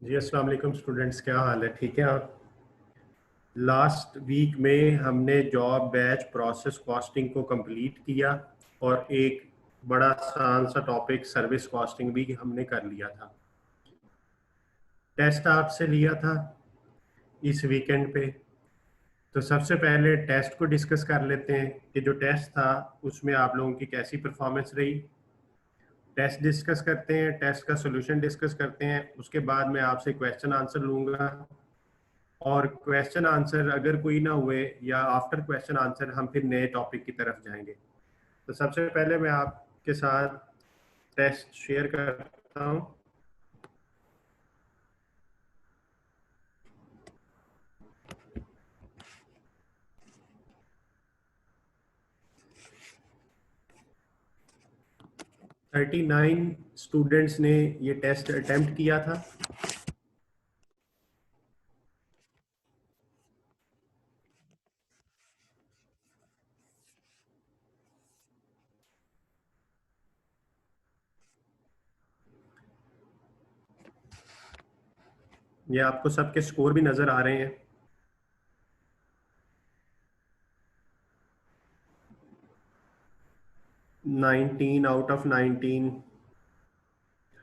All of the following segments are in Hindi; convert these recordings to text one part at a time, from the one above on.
जी अस्सलाम वालेकुम स्टूडेंट्स, क्या हाल है? ठीक है आप? लास्ट वीक में हमने जॉब बैच प्रोसेस कॉस्टिंग को कंप्लीट किया और एक बड़ा आसान सा टॉपिक सर्विस कॉस्टिंग भी हमने कर लिया था। टेस्ट आपसे लिया था इस वीकेंड पे, तो सबसे पहले टेस्ट को डिस्कस कर लेते हैं कि जो टेस्ट था उसमें आप लोगों की कैसी परफॉर्मेंस रही। टेस्ट डिस्कस करते हैं, टेस्ट का सोल्यूशन डिस्कस करते हैं, उसके बाद मैं आपसे क्वेश्चन आंसर लूँगा और क्वेश्चन आंसर अगर कोई ना हुए या आफ्टर क्वेश्चन आंसर हम फिर नए टॉपिक की तरफ जाएंगे। तो सबसे पहले मैं आपके साथ टेस्ट शेयर करता हूं। थर्टी 39 स्टूडेंट्स ने ये टेस्ट अटेम्प्ट किया था। ये आपको सबके स्कोर भी नजर आ रहे हैं। 19 आउट ऑफ 19,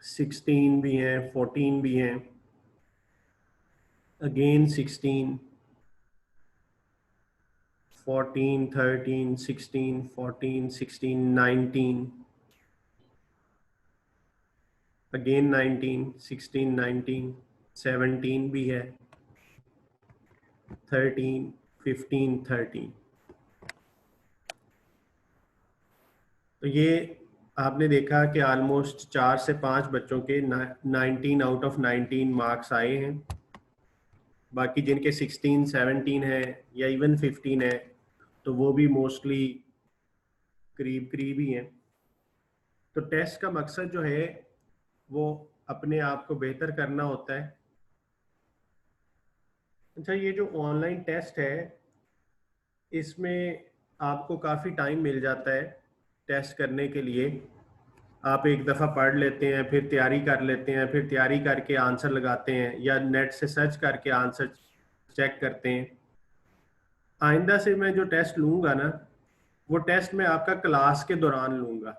16 भी हैं, 14 भी हैं, अगेन 16, 14, 13, 16, 14, 16, 19, अगेन 19, 16, 19, 17 भी है, 13, 15, 13। तो ये आपने देखा कि ऑलमोस्ट 4 से 5 बच्चों के 19 आउट ऑफ 19 मार्क्स आए हैं। बाकी जिनके 16, 17 है या इवन 15 है तो वो भी मोस्टली करीब करीब ही हैं। तो टेस्ट का मकसद जो है वो अपने आप को बेहतर करना होता है। अच्छा, ये जो ऑनलाइन टेस्ट है इसमें आपको काफ़ी टाइम मिल जाता है टेस्ट करने के लिए। आप एक दफ़ा पढ़ लेते हैं, फिर तैयारी कर लेते हैं, फिर तैयारी करके आंसर लगाते हैं या नेट से सर्च करके आंसर चेक करते हैं। आइंदा से मैं जो टेस्ट लूँगा ना, वो टेस्ट मैं आपका क्लास के दौरान लूँगा।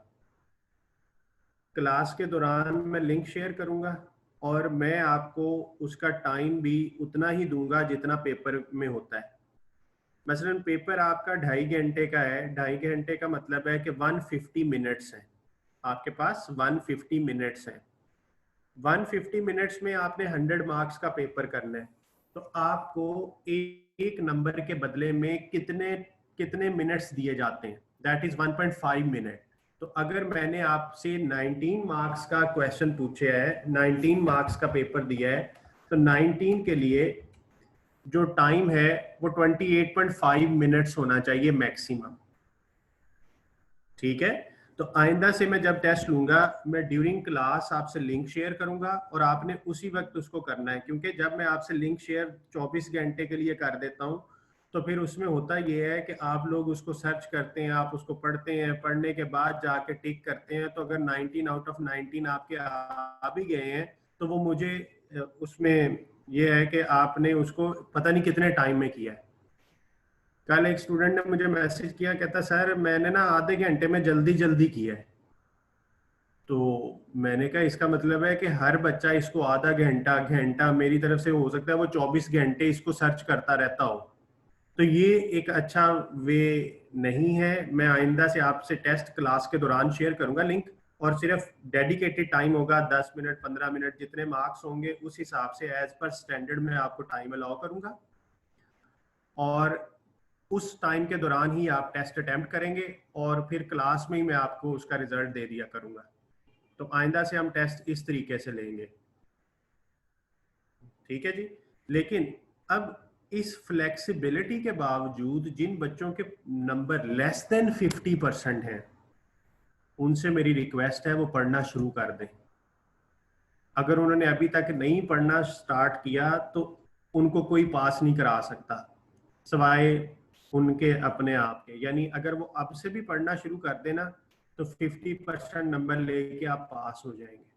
क्लास के दौरान मैं लिंक शेयर करूँगा और मैं आपको उसका टाइम भी उतना ही दूंगा जितना पेपर में होता है। मसलन पेपर आपका 2.5 घंटे का है, 2.5 घंटे का मतलब है कि 150 मिनट्स है आपके पास, 150 मिनट्स है। 150 मिनट्स में आपने 100 मार्क्स का पेपर करना है। तो आपको एक नंबर के बदले में कितने कितने मिनट्स दिए जाते हैं? That is 1.5 minute. तो अगर मैंने आपसे 19 मार्क्स का क्वेश्चन पूछा है, 19 मार्क्स का पेपर दिया है, तो 19 के लिए जो टाइम है वो 28.5 मिनट्स होना चाहिए मैक्सिमम। ठीक है? तो आइंदा से मैं जब टेस्ट लूंगा मैं ड्यूरिंग क्लास आपसे लिंक शेयर करूंगा और आपने उसी वक्त उसको करना है, क्योंकि जब मैं आपसे लिंक शेयर 24 घंटे के लिए कर देता हूं तो फिर उसमें होता यह है कि आप लोग उसको सर्च करते हैं, आप उसको पढ़ते हैं, पढ़ने के बाद जाके टिक करते हैं। तो अगर 19 आउट ऑफ 19 आपके आ भी गए हैं तो वो मुझे उसमें यह है कि आपने उसको पता नहीं कितने टाइम में किया है। कल एक स्टूडेंट ने मुझे मैसेज किया, कहता सर मैंने ना आधे घंटे में जल्दी जल्दी किया है। तो मैंने कहा इसका मतलब है कि हर बच्चा इसको आधा घंटा घंटा, मेरी तरफ से हो सकता है वो 24 घंटे इसको सर्च करता रहता हो। तो ये एक अच्छा वे नहीं है। मैं आइंदा से आपसे टेस्ट क्लास के दौरान शेयर करूंगा लिंक, और सिर्फ डेडिकेटेड टाइम होगा, 10 मिनट 15 मिनट, जितने मार्क्स होंगे उस हिसाब से एज पर स्टैंडर्ड में आपको टाइम अलाउ करूंगा और उस टाइम के दौरान ही आप टेस्ट अटेम्प्ट करेंगे और फिर क्लास में ही मैं आपको उसका रिजल्ट दे दिया करूंगा। तो आइंदा से हम टेस्ट इस तरीके से लेंगे। ठीक है जी। लेकिन अब इस फ्लेक्सिबिलिटी के बावजूद जिन बच्चों के नंबर लेस देन 50% हैं उनसे मेरी रिक्वेस्ट है वो पढ़ना शुरू कर दें। अगर उन्होंने अभी तक नहीं पढ़ना स्टार्ट किया तो उनको कोई पास नहीं करा सकता सवाए उनके अपने आप के। यानी अगर वो अब से भी पढ़ना शुरू कर देना तो 50% नंबर लेके आप पास हो जाएंगे।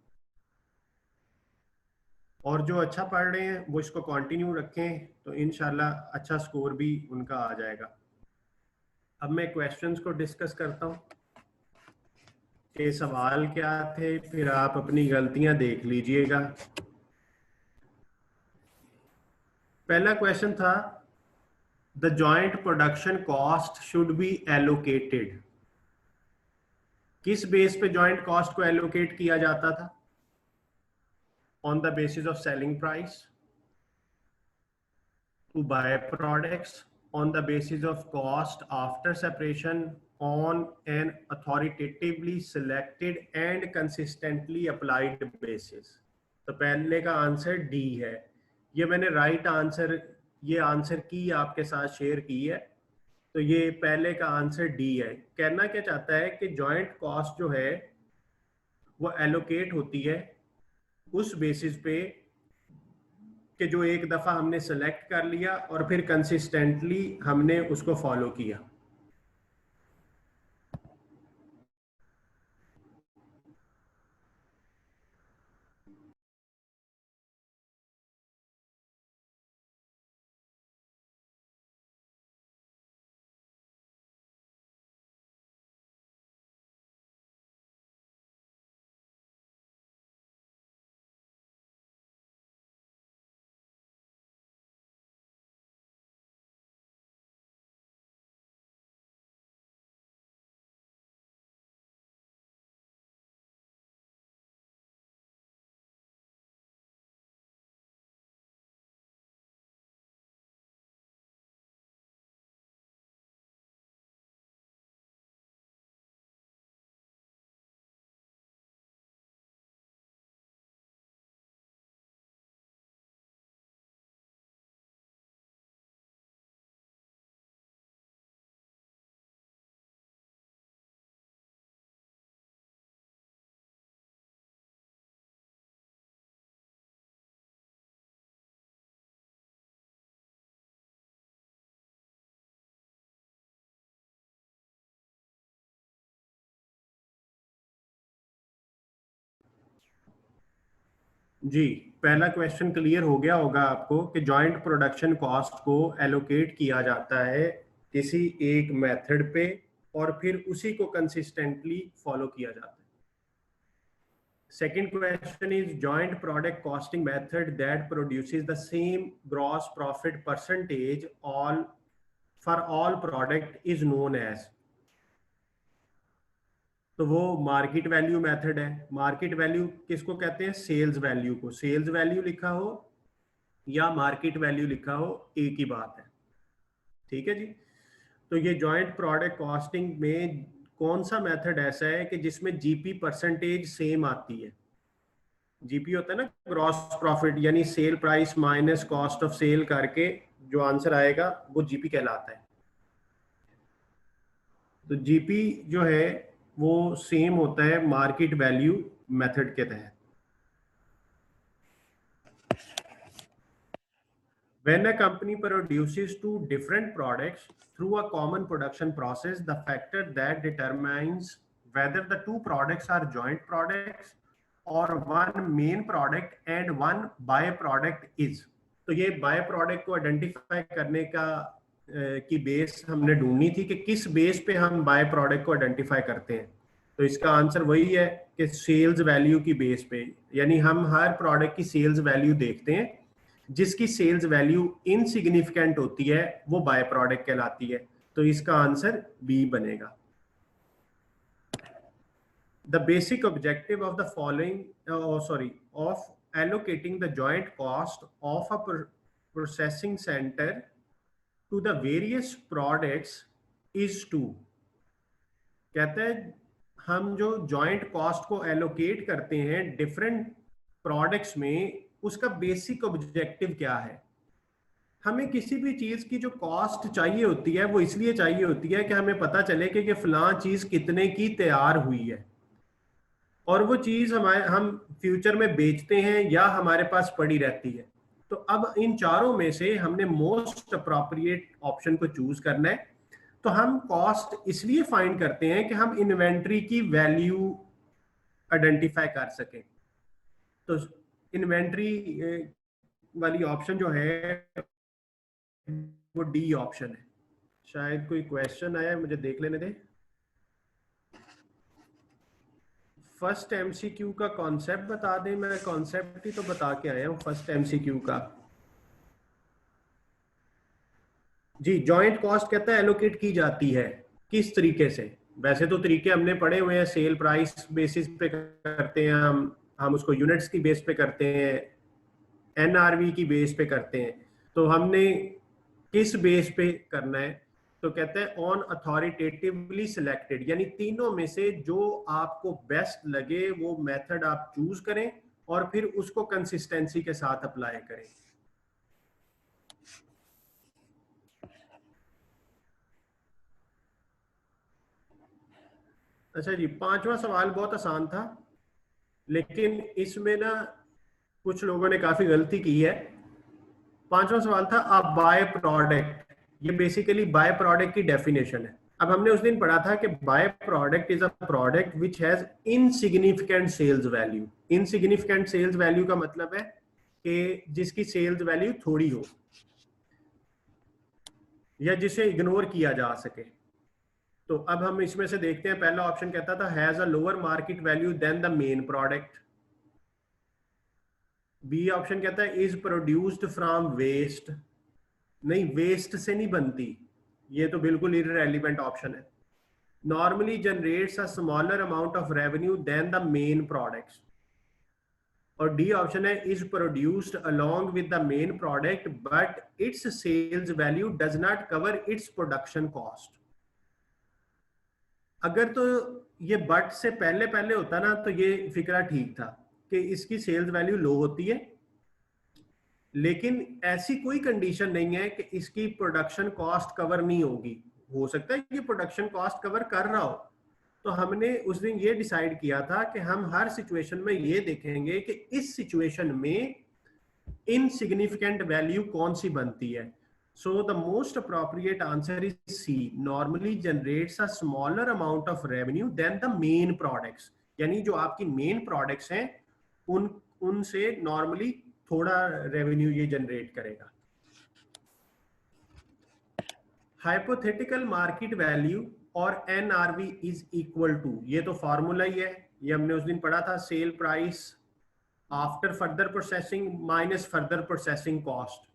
और जो अच्छा पढ़ रहे हैं वो इसको कंटिन्यू रखें, तो इंशाल्लाह अच्छा स्कोर भी उनका आ जाएगा। अब मैं क्वेश्चंस को डिस्कस करता हूँ कि सवाल क्या थे, फिर आप अपनी गलतियां देख लीजिएगा। पहला क्वेश्चन था, the joint production cost should be allocated. किस बेस पे जॉइंट कॉस्ट को एलोकेट किया जाता था? On the basis of selling price, to byproducts, on the basis of cost after separation, on an authoritatively selected and consistently applied basis। तो पहले का आंसर डी है। ये मैंने राइट आंसर, ये आंसर की आपके साथ शेयर की है, तो ये पहले का आंसर डी है। कहना क्या चाहता है कि जॉइंट कॉस्ट जो है वो एलोकेट होती है उस बेसिस पे कि जो एक दफा हमने सेलेक्ट कर लिया और फिर कंसिस्टेंटली हमने उसको फॉलो किया। जी, पहला क्वेश्चन क्लियर हो गया होगा आपको कि जॉइंट प्रोडक्शन कॉस्ट को एलोकेट किया जाता है किसी एक मेथड पे और फिर उसी को कंसिस्टेंटली फॉलो किया जाता है। Second question is, joint product costing method that produces the same gross profit percentage all for all product is known as। तो वो मार्केट वैल्यू मेथड है। मार्केट वैल्यू किसको कहते हैं? सेल्स वैल्यू को। सेल्स वैल्यू लिखा हो या मार्केट वैल्यू लिखा हो, एक ही बात है। ठीक है जी। तो ये जॉइंट प्रोडक्ट कॉस्टिंग में कौन सा मेथड ऐसा है कि जिसमें जीपी परसेंटेज सेम आती है? जीपी होता है ना ग्रॉस प्रॉफिट, यानी sale price minus cost of sale करके जो आंसर आएगा वो जीपी कहलाता है। तो जीपी जो है वो सेम होता है मार्केट वैल्यू मेथड के तहत। When a company produces two different products through a common production process, the factor that determines whether the two products are joint products or one main product and one byproduct is। तो ये बाय प्रोडक्ट को आइडेंटिफाई करने का की बेस हमने ढूंढनी थी कि किस बेस पे हम बाय प्रोडक्ट को आइडेंटिफाई करते हैं। तो इसका आंसर वही है कि सेल्स वैल्यू की बेस पे, यानी हम हर प्रोडक्ट की सेल्स वैल्यू देखते हैं, जिसकी सेल्स वैल्यू इनसिग्निफिकेंट होती है वो बाय प्रोडक्ट कहलाती है। तो इसका आंसर बी बनेगा। The basic objective of the following of allocating the joint cost of a processing center to the various products is to, कहते हैं हम जो जॉइंट कॉस्ट को एलोकेट करते हैं डिफरेंट प्रोडक्ट्स में, उसका बेसिक ऑब्जेक्टिव क्या है? हमें किसी भी चीज की जो कॉस्ट चाहिए होती है वो इसलिए चाहिए होती है कि हमें पता चले कि फलां चीज कितने की तैयार हुई है और वो चीज हम फ्यूचर में बेचते हैं या हमारे पास पड़ी रहती है। तो अब इन चारों में से हमने मोस्ट अप्रोप्रिएट ऑप्शन को चूज करना है। तो हम कॉस्ट इसलिए फाइंड करते हैं कि हम इन्वेंट्री की वैल्यू आइडेंटिफाई कर सकें। तो इन्वेंट्री वाली ऑप्शन जो है वो डी ऑप्शन है। शायद कोई क्वेश्चन आया है, मुझे देख लेने दे। फर्स्ट एमसीक्यू का कॉन्सेप्ट बता दें, मैं कॉन्सेप्ट ही तो बता के आया हूं फर्स्ट एमसीक्यू का। जी, जॉइंट कॉस्ट कहता है एलोकेट की जाती है किस तरीके से। वैसे तो तरीके हमने पढ़े हुए हैं, सेल प्राइस बेसिस पे करते हैं हम उसको यूनिट्स की बेस पे करते हैं, एनआरवी की बेस पे करते हैं। तो हमने किस बेस पे करना है, तो कहते हैं ऑन अथॉरिटेटिवली सिलेक्टेड, यानी तीनों में से जो आपको बेस्ट लगे वो मेथड आप चूज करें और फिर उसको कंसिस्टेंसी के साथ अप्लाई करें। अच्छा जी, पांचवा सवाल बहुत आसान था, लेकिन इसमें ना कुछ लोगों ने काफी गलती की है। पांचवा सवाल था अ बाय प्रोडक्ट, ये बेसिकली बाय प्रोडक्ट की डेफिनेशन है। अब हमने उस दिन पढ़ा था कि byproduct is a product which has insignificant sales value. Insignificant sales value का मतलब है कि जिसकी सेल्स वैल्यू थोड़ी हो या जिसे इग्नोर किया जा सके। तो अब हम इसमें से देखते हैं, पहला ऑप्शन कहता था has a lower market value than the main product. B option कहता है इज प्रोड्यूस्ड फ्रॉम वेस्ट। नहीं, वेस्ट से नहीं बनती, ये तो बिल्कुल इररेलेवेंट ऑप्शन है। Normally generates a smaller amount of revenue than the main products. और डी ऑप्शन है is produced along with the main product but its sales value does not cover its production cost. अगर तो ये बट से पहले पहले होता ना तो ये फिक्रा ठीक था कि इसकी सेल्स वैल्यू लो होती है, लेकिन ऐसी कोई कंडीशन नहीं है कि इसकी प्रोडक्शन कॉस्ट कवर नहीं होगी। हो सकता है कि प्रोडक्शन कॉस्ट कवर कर रहा हो। तो हमने उस दिन ये डिसाइड किया था कि हम हर सिचुएशन में ये देखेंगे कि इस सिचुएशन में इनसिग्निफिकेंट वैल्यू कौन सी बनती है। So the most appropriate answer is C, normally generates a smaller amount of revenue than the main products. यानी जो आपकी मेन प्रोडक्ट्स हैं उन उनसे नॉर्मली थोड़ा रेवेन्यू ये जनरेट करेगा। हाइपोथेटिकल मार्केट वैल्यू और एनआरवी इज इक्वल टू, ये तो फॉर्मूला ही है, ये हमने उस दिन पढ़ा था, sale price after further processing minus further processing cost.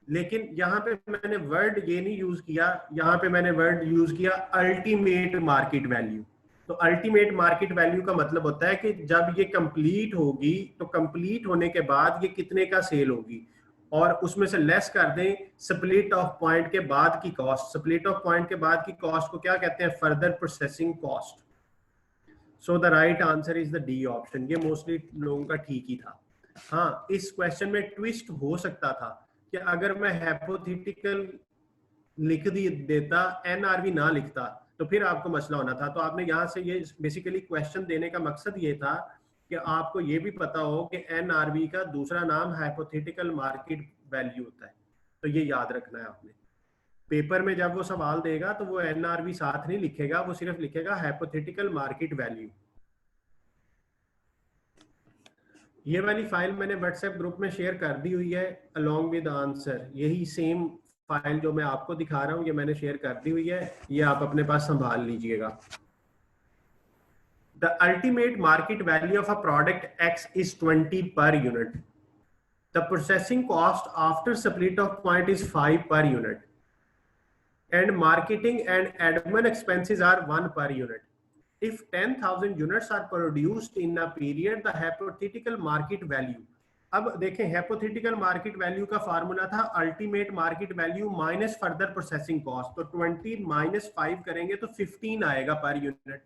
लेकिन यहाँ पे मैंने वर्ड ये नहीं यूज किया, यहाँ पे मैंने वर्ड यूज किया अल्टीमेट मार्केट वैल्यू। तो अल्टीमेट मार्केट वैल्यू का मतलब होता है कि जब ये कंप्लीट होगी तो कंप्लीट होने के बाद ये कितने का सेल होगी, और उसमें से लेस कर दें स्प्लिट ऑफ पॉइंट के बाद की कॉस्ट। स्प्लिट ऑफ पॉइंट के बाद की कॉस्ट को क्या कहते हैं, further processing cost. So the right answer is the D option, ये मोस्टली लोगों का ठीक ही था। हाँ, इस क्वेश्चन में ट्विस्ट हो सकता था कि अगर मैं हाइपोथेटिकल लिख दी देता, एनआरवी ना लिखता, तो फिर आपको मसला होना था। तो आपने यहाँ से ये बेसिकली क्वेश्चन देने का मकसद ये था कि आपको ये भी पता हो कि एनआरवी का दूसरा नाम हाइपोथेटिकल मार्केट वैल्यू होता है। तो ये याद रखना है आपने। पेपर में जब वो सवाल देगा तो वो एनआरवी साथ नहीं लिखेगा, वो सिर्फ लिखेगा हाइपोथेटिकल मार्केट वैल्यू। ये वाली फाइल मैंने व्हाट्सएप ग्रुप में शेयर कर दी हुई है अलोंग विद आंसर। यही सेम फाइल जो मैं आपको दिखा रहा हूं ये मैंने शेयर कर दी हुई है, ये आप अपने पास संभाल लीजिएगा। The ultimate market value of a product x is 20 per unit. The processing cost after split of point is 5 per unit and marketing and admin expenses are 1 per unit. If 10,000 units are produced in a period, the hypothetical market value, अब देखें hypothetical market value का फार्मूला था ultimate market value minus further processing cost. तो 20 माइनस 5 करेंगे तो 15 आएगा पर यूनिट,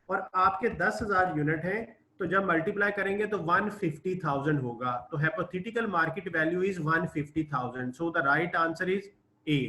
और आपके 10,000 यूनिट हैं तो जब मल्टीप्लाई करेंगे तो 150,000 होगा। तो hypothetical market value is 150,000. So the right answer is A.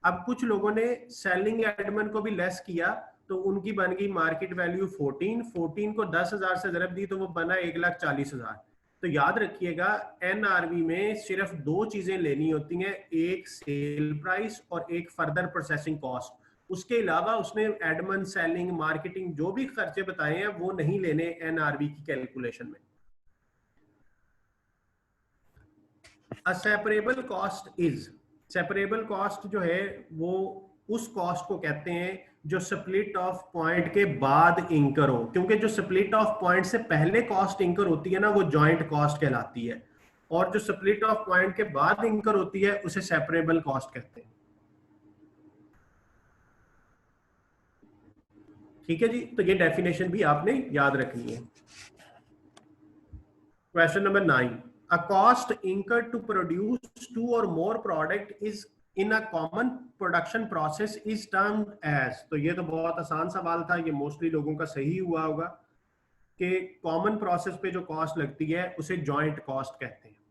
अब कुछ लोगों ने सेलिंग एडमन को भी लेस किया तो उनकी बन गई मार्केट वैल्यू 14 को 10,000 से ज़रब दी तो वो बना 1,40,000। तो याद रखिएगा एनआरवी में सिर्फ दो चीजें लेनी होती हैं, एक सेल प्राइस और एक फर्दर प्रोसेसिंग कॉस्ट। उसके अलावा उसने एडमन, सेलिंग, मार्केटिंग जो भी खर्चे बताए हैं वो नहीं लेने एनआरवी की कैलकुलेशन में। A separable cost is, separable cost जो है वो उस कॉस्ट को कहते हैं जो स्प्लिट ऑफ पॉइंट के बाद इंकर हो, क्योंकि जो स्प्लिट ऑफ पॉइंट से पहले कॉस्ट इंकर होती है ना वो जॉइंट कॉस्ट कहलाती है, और जो स्प्लिट ऑफ पॉइंट के बाद इंकर होती है उसे सेपरेबल कॉस्ट कहते हैं। ठीक है जी, तो ये डेफिनेशन भी आपने याद रखनी है। Question number 9, a cost incurred to produce two or more product is in a common production process is termed as, तो ये तो बहुत आसान सवाल था, ये मोस्टली लोगों का सही हुआ होगा कि कॉमन प्रोसेस पे जो कॉस्ट लगती है उसे जॉइंट कॉस्ट कहते हैं।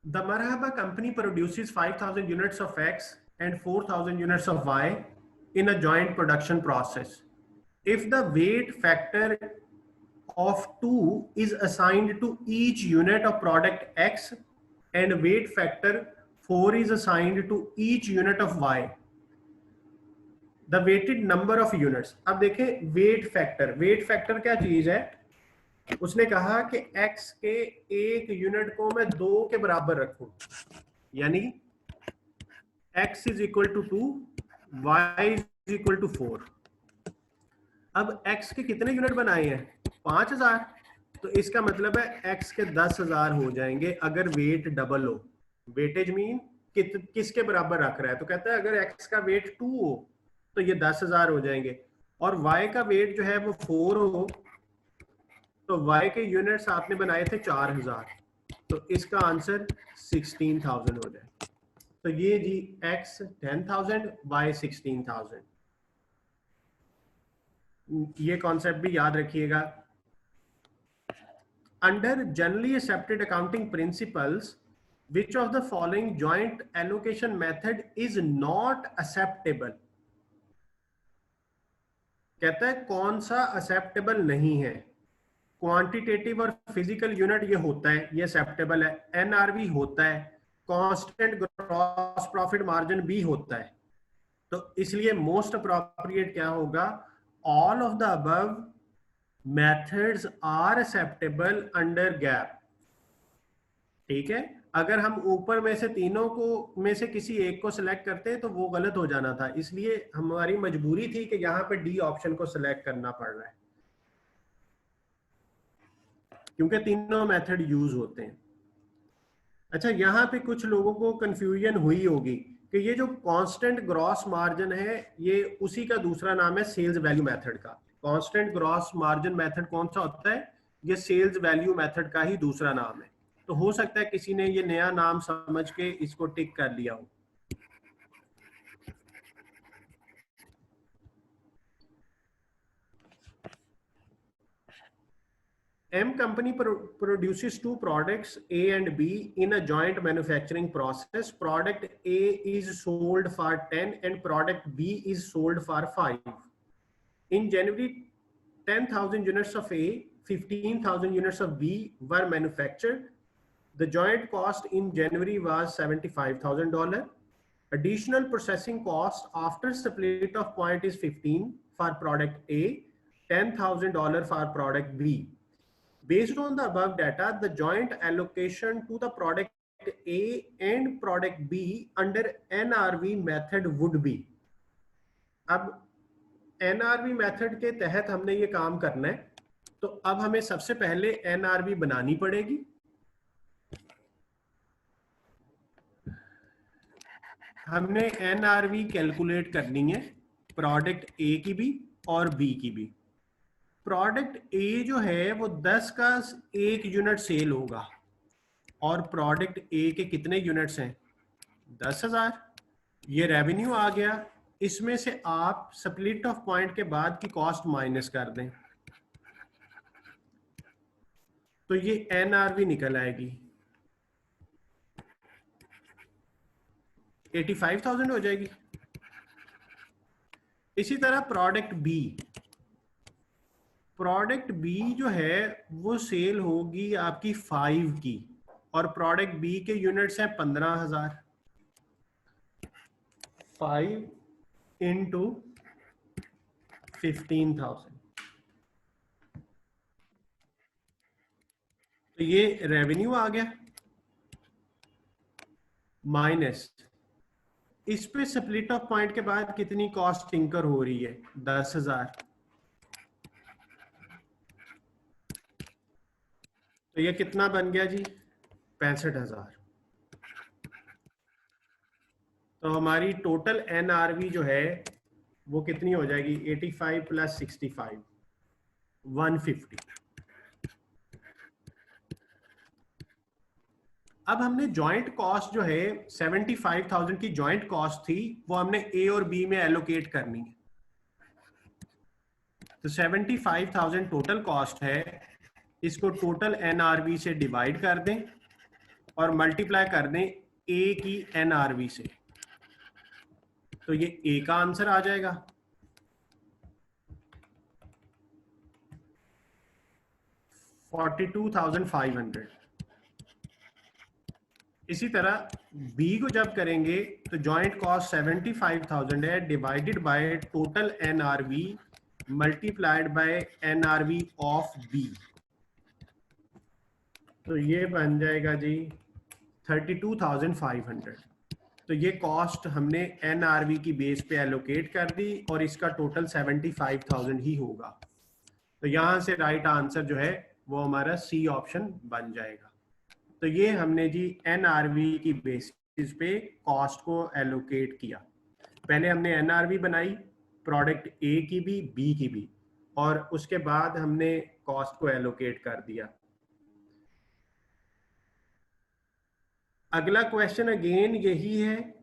The Marhaba company produces 5,000 units of X and 4,000 units of Y in a joint production process. If the weight factor of 2 is assigned to each unit of product X and weight factor 4 is assigned to each unit of Y, the weighted number of units। अब देखें वेट फैक्टर क्या चीज है, उसने कहा कि x के एक यूनिट को मैं 2 के बराबर रखूं, यानी x is equal to 2, y is equal to 4। अब x के कितने यूनिट बनाए हैं, 5000, तो इसका मतलब है x के 10,000 हो जाएंगे अगर वेट डबल हो। वेटेज मीन किसके बराबर रख रहा है, तो कहता है अगर x का वेट 2 हो तो ये 10,000 हो जाएंगे, और y का वेट जो है वो 4 हो तो y के यूनिट्स आपने बनाए थे 4000, तो इसका आंसर 16,000 हो जाए। तो ये जी x 10,000, y 16,000, ये कॉन्सेप्ट भी याद रखिएगा। Under generally accepted accounting principles which of the following joint allocation method is not acceptable, कहता है कौन सा एक्सेप्टेबल नहीं है। क्वांटिटेटिव और फिजिकल यूनिट ये होता है, ये एक्सेप्टेबल है। एनआरवी होता है, कांस्टेंट ग्रॉस प्रॉफिट मार्जिन भी होता है, तो इसलिए मोस्ट अप्रोप्रिएट क्या होगा, all of the above methods are acceptable under GAAP. ठीक है, अगर हम ऊपर में से तीनों को में से किसी एक को सिलेक्ट करते हैं तो वो गलत हो जाना था, इसलिए हमारी मजबूरी थी कि यहाँ पे डी ऑप्शन को सिलेक्ट करना पड़ रहा है, क्योंकि तीनों मेथड यूज होते हैं। अच्छा, यहाँ पे कुछ लोगों को कंफ्यूजन हुई होगी कि ये जो कांस्टेंट ग्रॉस मार्जिन है ये उसी का दूसरा नाम है सेल्स वैल्यू मेथड का। कांस्टेंट ग्रॉस मार्जिन मेथड कौन सा होता है, ये सेल्स वैल्यू मेथड का ही दूसरा नाम है। तो हो सकता है किसी ने ये नया नाम समझ के इसको टिक कर लिया हो। M company produces two products A and B in a joint manufacturing process. Product A is sold for 10 and product B is sold for 5. In January, 10,000 units of A, 15,000 units of B were manufactured. The joint cost in January was $75,000. Additional processing cost after split of point is 15 for product A, $10,000 for product B. Based on the above data, the joint allocation to the product A and product B under NRV method would be। अब NRV मेथड के तहत हमने ये काम करना है, तो अब हमें सबसे पहले NRV बनानी पड़ेगी। हमने NRV कैलकुलेट करनी है प्रोडक्ट A की भी और B की भी। प्रोडक्ट ए जो है वो 10 का 1 यूनिट सेल होगा, और प्रोडक्ट ए के कितने यूनिट्स हैं, 10,000। ये रेवेन्यू आ गया, इसमें से आप स्प्लिट ऑफ पॉइंट के बाद की कॉस्ट माइनस कर दें तो ये एनआरवी निकल आएगी, 85,000 हो जाएगी। इसी तरह प्रोडक्ट बी जो है वो सेल होगी आपकी 5 की, और प्रोडक्ट बी के यूनिट्स हैं 15,000। 5 into 15,000, तो ये रेवेन्यू आ गया माइनस इस पे स्प्लिट ऑफ पॉइंट के बाद कितनी कॉस्ट इंकर हो रही है 10,000। तो ये कितना बन गया जी 65,000। तो हमारी टोटल एनआरवी जो है वो कितनी हो जाएगी 85 प्लस 65 150। अब हमने जॉइंट कॉस्ट जो है 75,000 की जॉइंट कॉस्ट थी वो हमने ए और बी में एलोकेट करनी है। तो 75,000 टोटल कॉस्ट है, इसको टोटल एनआरवी से डिवाइड कर दें और मल्टीप्लाई कर दें ए की एनआरवी से, तो ये ए का आंसर आ जाएगा। 42,500। इसी तरह बी को जब करेंगे तो जॉइंट कॉस्ट 75,000 है divided by total NRV multiplied by NRV of B, तो ये बन जाएगा जी 32,500। तो ये कॉस्ट हमने एनआरवी की बेस पे एलोकेट कर दी और इसका टोटल 75,000 ही होगा। तो यहां से राइट आंसर जो है वो हमारा सी ऑप्शन बन जाएगा। तो ये हमने जी एनआरवी की बेसिस पे कॉस्ट को एलोकेट किया। पहले हमने एनआरवी बनाई प्रोडक्ट ए की भी बी की भी, और उसके बाद हमने कॉस्ट को एलोकेट कर दिया। अगला क्वेश्चन अगेन यही है,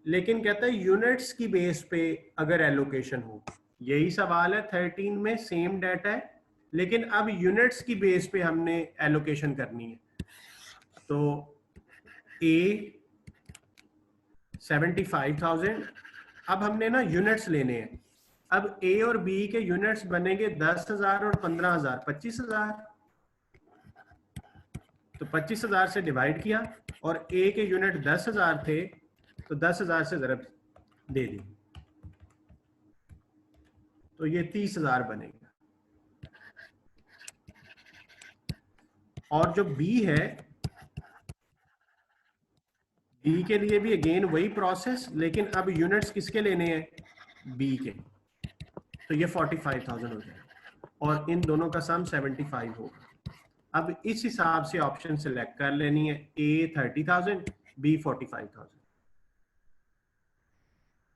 लेकिन कहता है यूनिट्स की बेस पे अगर एलोकेशन हो। यही सवाल है 13 में, सेम डाटा है, लेकिन अब यूनिट्स की बेस पे हमने एलोकेशन करनी है। तो ए 75,000, अब हमने ना यूनिट्स लेने हैं। अब ए और बी के यूनिट्स बनेंगे 10,000 और 15,000 25,000। तो 25,000 से डिवाइड किया और ए के यूनिट 10,000 थे तो 10,000 से ज़रब दे दी, तो ये 30,000 बनेगा। और जो बी है, बी के लिए भी अगेन वही प्रोसेस, लेकिन अब यूनिट्स किसके लेने हैं बी के, तो ये 45,000 हो जाएगा और इन दोनों का सम 75 होगा। अब इस हिसाब से ऑप्शन सिलेक्ट कर लेनी है, ए 30,000 बी 45,000।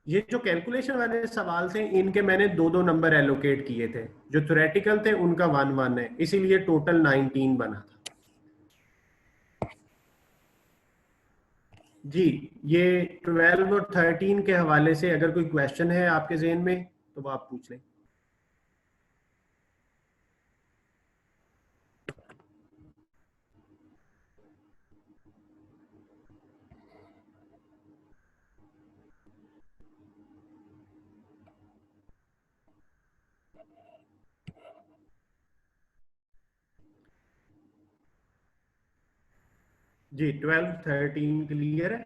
ये जो कैलकुलेशन वाले सवाल थे इनके मैंने दो दो नंबर एलोकेट किए थे, जो थ्योरेटिकल थे उनका 1-1 है, इसीलिए टोटल 19 बना था जी। ये 12 और 13 के हवाले से अगर कोई क्वेश्चन है आपके ज़हन में तो वो आप पूछ लें। जी 12-13 क्लियर है।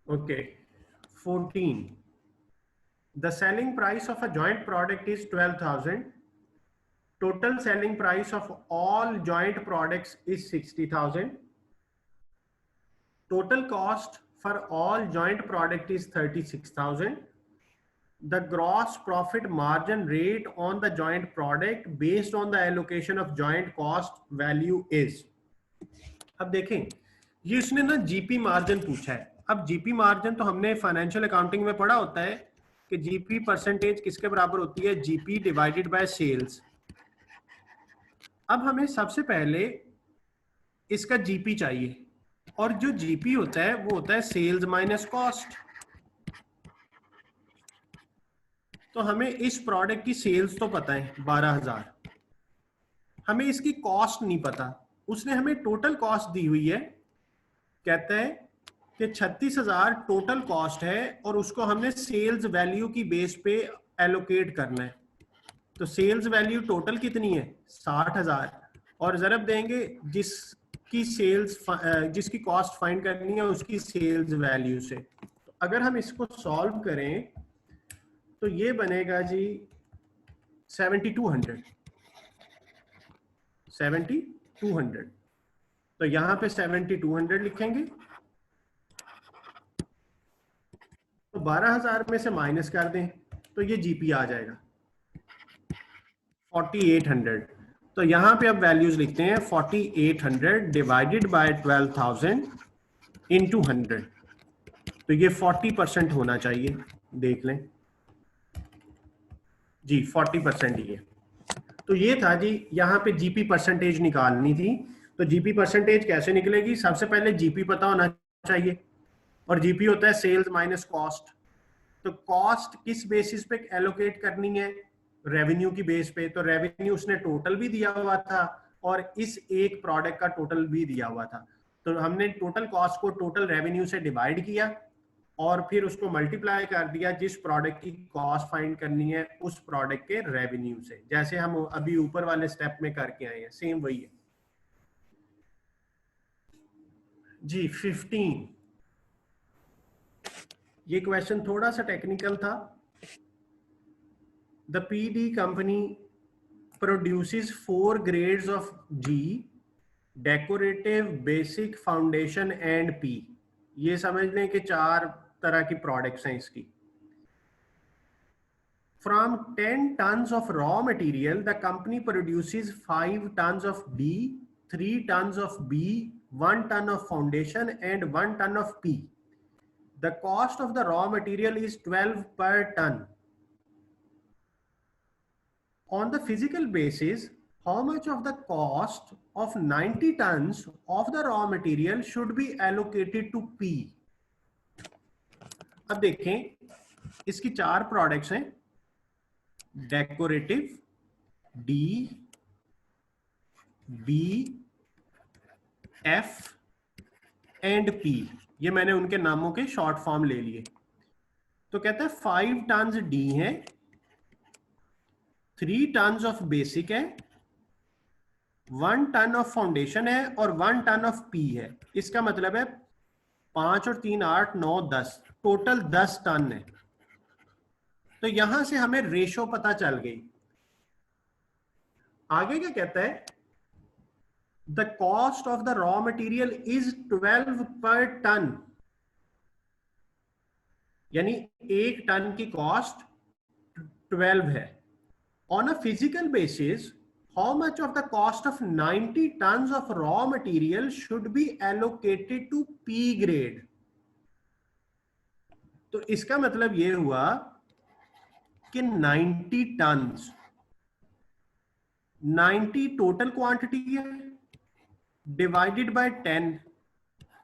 Okay 14, the selling price of a joint product is 12,000, total selling price of all joint products is 60,000, total cost for all joint product is 36,000, the gross profit margin rate on the joint product based on the allocation of joint cost value is। अब देखें ये उसने ना जीपी मार्जिन पूछा है। अब जीपी मार्जिन तो हमने फाइनेंशियल अकाउंटिंग में पढ़ा होता है कि जीपी परसेंटेज किसके बराबर होती है, जीपी डिवाइडेड बाय सेल्स। अब हमें सबसे पहले इसका जीपी चाहिए, और जो जीपी होता है वो होता है सेल्स माइनस कॉस्ट। तो हमें इस प्रोडक्ट की सेल्स तो पता है 12,000, हमें इसकी कॉस्ट नहीं पता। उसने हमें टोटल कॉस्ट दी हुई है, कहता है कि 36,000 टोटल कॉस्ट है और उसको हमने सेल्स वैल्यू की बेस पे एलोकेट करना है। तो सेल्स वैल्यू टोटल कितनी है 60,000, और जरब देंगे जिसकी कॉस्ट फाइंड करनी है उसकी सेल्स वैल्यू से। तो अगर हम इसको सॉल्व करें तो ये बनेगा जी 7200, 7200। तो यहां पे 7200 लिखेंगे, तो 12,000 में से माइनस कर दें तो ये जीपी आ जाएगा 4800। तो यहां पे अब वैल्यूज लिखते हैं 4800 डिवाइडेड बाय 12,000 इंटू 100। तो ये 40% होना चाहिए, देख लें जी 40% ही है। तो ये था जी, यहाँ पे जीपी परसेंटेज निकालनी थी। तो जीपी परसेंटेज कैसे निकलेगी? सबसे पहले जीपी पता होना चाहिए, और जीपी होता है सेल्स माइनस कॉस्ट। तो कॉस्ट किस बेसिस पे एलोकेट करनी है? रेवेन्यू की बेस पे। तो रेवेन्यू उसने टोटल भी दिया हुआ था और इस एक प्रोडक्ट का टोटल भी दिया हुआ था। तो हमने टोटल कॉस्ट को टोटल रेवेन्यू से डिवाइड किया और फिर उसको मल्टीप्लाई कर दिया जिस प्रोडक्ट की कॉस्ट फाइंड करनी है उस प्रोडक्ट के रेवेन्यू से, जैसे हम अभी ऊपर वाले स्टेप में करके आए हैं, सेम वही है जी। 15, ये क्वेश्चन थोड़ा सा टेक्निकल था। The PD company produces 4 grades of G, decorative, basic, foundation and P. ये समझ लें कि 4 तरह की प्रोडक्ट्स हैं इसकी। From 10 tons of raw material, the company produces 5 tons of D, 3 tons of B, 1 ton of foundation and 1 ton of P. The cost of the raw material is 12 per ton. On the physical basis, how much of the cost of 90 tons of the raw material should be allocated to P? अब देखें, इसकी 4 प्रोडक्ट्स हैं, decorative, D, B, F and P. ये मैंने उनके नामों के शॉर्ट फॉर्म ले लिए। तो कहता है 5 टन्स डी है, 3 टन्स ऑफ बेसिक है, 1 टन ऑफ फाउंडेशन है और 1 टन ऑफ पी है। इसका मतलब है 5 और 3 8 9 10, टोटल 10 टन है। तो यहां से हमें रेशो पता चल गई। आगे क्या कहता है? The cost of the raw material is 12 पर टन, यानी 1 टन की कॉस्ट 12 है। On a physical basis, how much of the cost of 90 tons of raw material should be allocated to P grade? तो इसका मतलब ये हुआ कि 90 टन्स, 90 टोटल क्वांटिटी है, डिवाइडेड बाय 10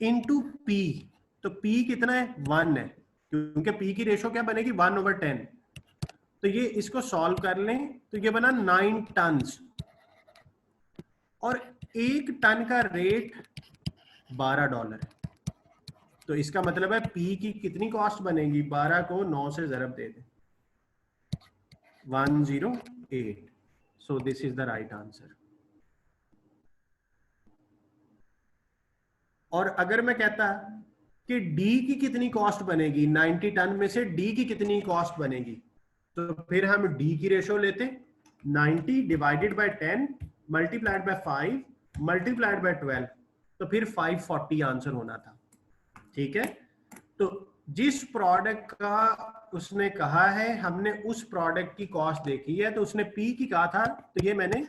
इनटू P। तो P कितना है? 1 है, क्योंकि P की रेशो क्या बनेगी? 1/10। तो ये इसको सॉल्व कर लें तो ये बना 9 टन्स, और 1 टन का रेट $12 है। तो इसका मतलब है पी की कितनी कॉस्ट बनेगी? 12 को 9 से जरब दे दें, 108। So this is the right answer. और अगर मैं कहता कि डी की कितनी कॉस्ट बनेगी, 90 टन में से डी की कितनी कॉस्ट बनेगी, तो फिर हम डी की रेशो लेते, 90 divided by 10 multiplied by 5 multiplied by 12, तो फिर 540 आंसर होना था। ठीक है, तो जिस प्रोडक्ट का उसने कहा है हमने उस प्रोडक्ट की कॉस्ट देखी है, तो उसने पी की कहा था, तो ये मैंने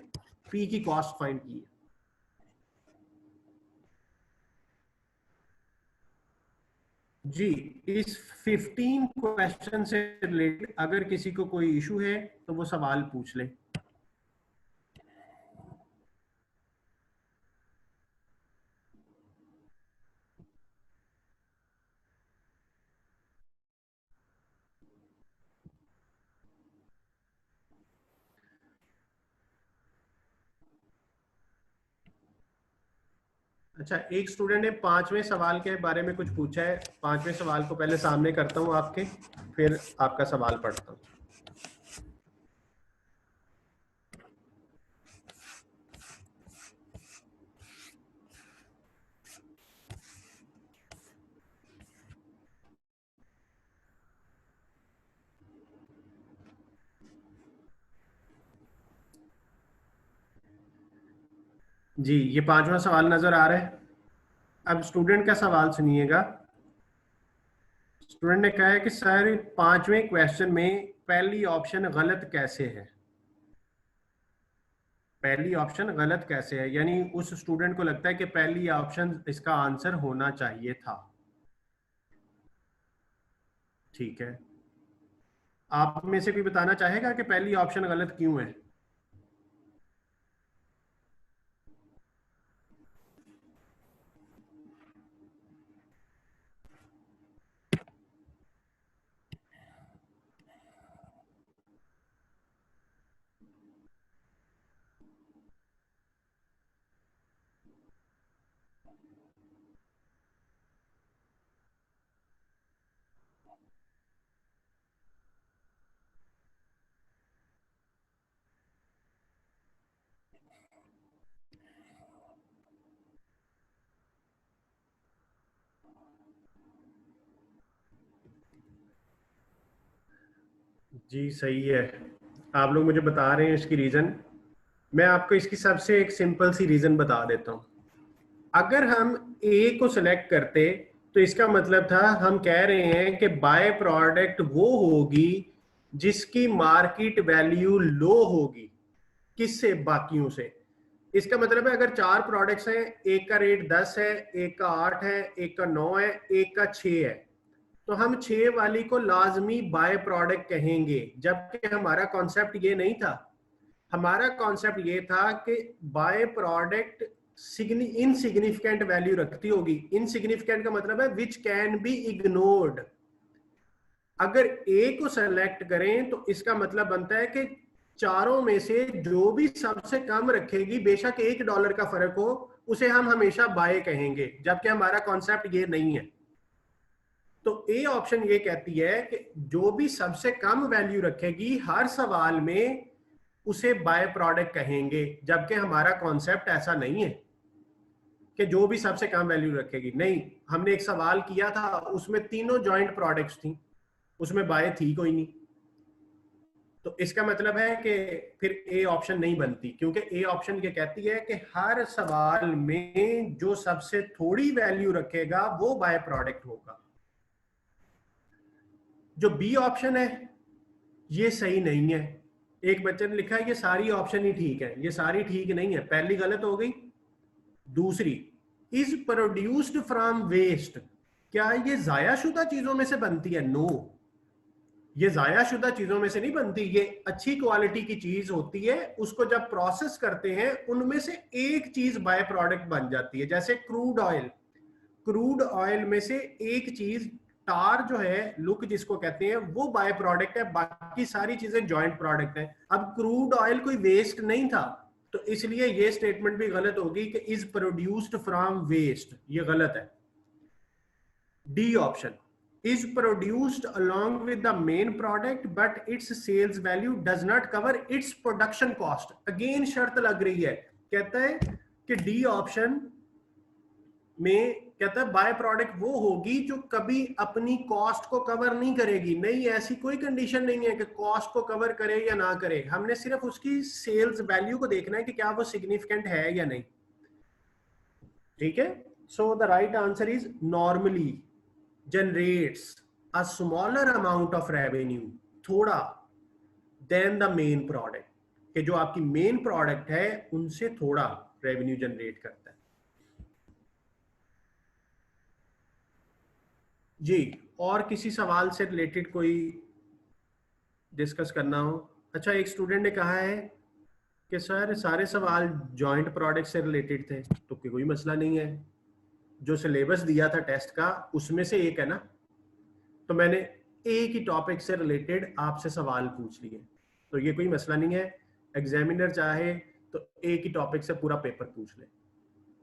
पी की कॉस्ट फाइंड की है। जी, इस 15 क्वेश्चन से रिलेटेड अगर किसी को कोई इशू है तो वो सवाल पूछ ले। अच्छा, एक स्टूडेंट ने 5वें सवाल के बारे में कुछ पूछा है। 5वें सवाल को पहले सामने करता हूं आपके, फिर आपका सवाल पढ़ता हूं। जी, ये पांचवा सवाल नजर आ रहा है। अब स्टूडेंट का सवाल सुनिएगा। स्टूडेंट ने कहा है कि सर पांचवें क्वेश्चन में पहली ऑप्शन गलत कैसे है। पहली ऑप्शन गलत कैसे है, यानी उस स्टूडेंट को लगता है कि पहली ऑप्शन इसका आंसर होना चाहिए था। ठीक है, आप में से कोई बताना चाहेगा कि पहली ऑप्शन गलत क्यों है। जी सही है, आप लोग मुझे बता रहे हैं इसकी रीजन। मैं आपको इसकी सबसे एक सिंपल सी रीजन बता देता हूं। अगर हम ए को सिलेक्ट करते तो इसका मतलब था हम कह रहे हैं कि बाय प्रोडक्ट वो होगी जिसकी मार्केट वैल्यू लो होगी। किससे? बाकियों से। इसका मतलब है अगर चार प्रोडक्ट्स हैं, एक का रेट 10 है, एक का 8 है, एक का 9 है, एक का 6 है, तो हम 6 वाली को लाजमी बाय प्रोडक्ट कहेंगे, जबकि हमारा कॉन्सेप्ट ये नहीं था। हमारा कॉन्सेप्ट ये था कि बाय प्रोडक्ट इनसिग्निफिकेंट वैल्यू रखती होगी। इनसिग्निफिकेंट का मतलब है विच कैन बी इग्नोर्ड। अगर ए को सेलेक्ट करें तो इसका मतलब बनता है कि चारों में से जो भी सबसे कम रखेगी, बेशक $1 का फर्क हो, उसे हम हमेशा बाय कहेंगे, जबकि हमारा कॉन्सेप्ट ये नहीं है। तो ए ऑप्शन ये कहती है कि जो भी सबसे कम वैल्यू रखेगी हर सवाल में उसे बाय प्रोडक्ट कहेंगे, जबकि हमारा कॉन्सेप्ट ऐसा नहीं है कि जो भी सबसे कम वैल्यू रखेगी। नहीं, हमने एक सवाल किया था, उसमें तीनों जॉइंट प्रोडक्ट्स थी, उसमें बाय थी कोई नहीं। तो इसका मतलब है कि फिर ए ऑप्शन नहीं बनती, क्योंकि ए ऑप्शन ये कहती है कि हर सवाल में जो सबसे थोड़ी वैल्यू रखेगा वो बाय प्रोडक्ट होगा। जो बी ऑप्शन है ये सही नहीं है। एक बच्चे ने लिखा है ये सारी ऑप्शन ही ठीक है, ये सारी ठीक नहीं है, पहली गलत हो गई। दूसरी, इज प्रोड्यूस्ड फ्रॉम वेस्ट, क्या ये जायाशुदा चीजों में से बनती है? नो, ये जायाशुदा चीजों में से नहीं बनती। ये अच्छी क्वालिटी की चीज होती है, उसको जब प्रोसेस करते हैं उनमें से एक चीज बाय प्रोडक्ट बन जाती है। जैसे क्रूड ऑयल, क्रूड ऑयल में से एक चीज टार जो है, लुक जिसको कहते हैं, वो बाय प्रोडक्ट है, बाकी सारी चीजें जॉइंट प्रोडक्ट है। अब क्रूड ऑयल कोई वेस्ट नहीं था, तो इसलिए ये स्टेटमेंट भी गलत होगी कि इज प्रोड्यूस्ड फ्रॉम वेस्ट, ये गलत है। D option, is produced along with the main product but its sales value does not cover its production cost। Again शर्त लग रही है, कहता है कि डी ऑप्शन में कहता है बाय प्रोडक्ट वो होगी जो कभी अपनी कॉस्ट को कवर नहीं करेगी। नहीं, ऐसी कोई कंडीशन नहीं है कि कॉस्ट को कवर करे या ना करे, हमने सिर्फ उसकी सेल्स वैल्यू को देखना है कि क्या वो सिग्निफिकेंट है या नहीं। ठीक है, so the right answer is normally generates a smaller amount of revenue, थोड़ा, देन द मेन प्रोडक्ट, कि जो आपकी मेन प्रोडक्ट है उनसे थोड़ा रेवेन्यू जनरेट करता है। जी, और किसी सवाल से रिलेटेड कोई डिस्कस करना हो? अच्छा, एक स्टूडेंट ने कहा है कि सर सारे सवाल जॉइंट प्रोडक्ट से रिलेटेड थे, तो कोई मसला नहीं है, जो सिलेबस दिया था टेस्ट का उसमें से एक है ना, तो मैंने एक ही टॉपिक से रिलेटेड आपसे सवाल पूछ लिए, तो ये कोई मसला नहीं है। एग्जामिनर चाहे तो एक ही टॉपिक से पूरा पेपर पूछ ले,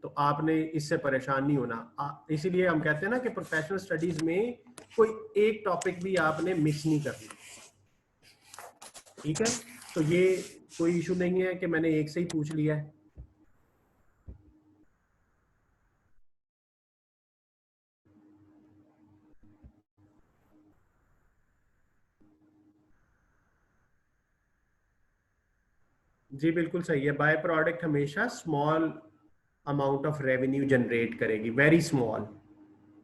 तो आपने इससे परेशान नहीं होना। इसीलिए हम कहते हैं ना कि प्रोफेशनल स्टडीज में कोई एक टॉपिक भी आपने मिस नहीं करना। ठीक है, तो ये कोई इशू नहीं है कि मैंने एक से ही पूछ लिया है। जी बिल्कुल सही है, बाय प्रोडक्ट हमेशा small amount of revenue generate करेगी, वेरी स्मॉल,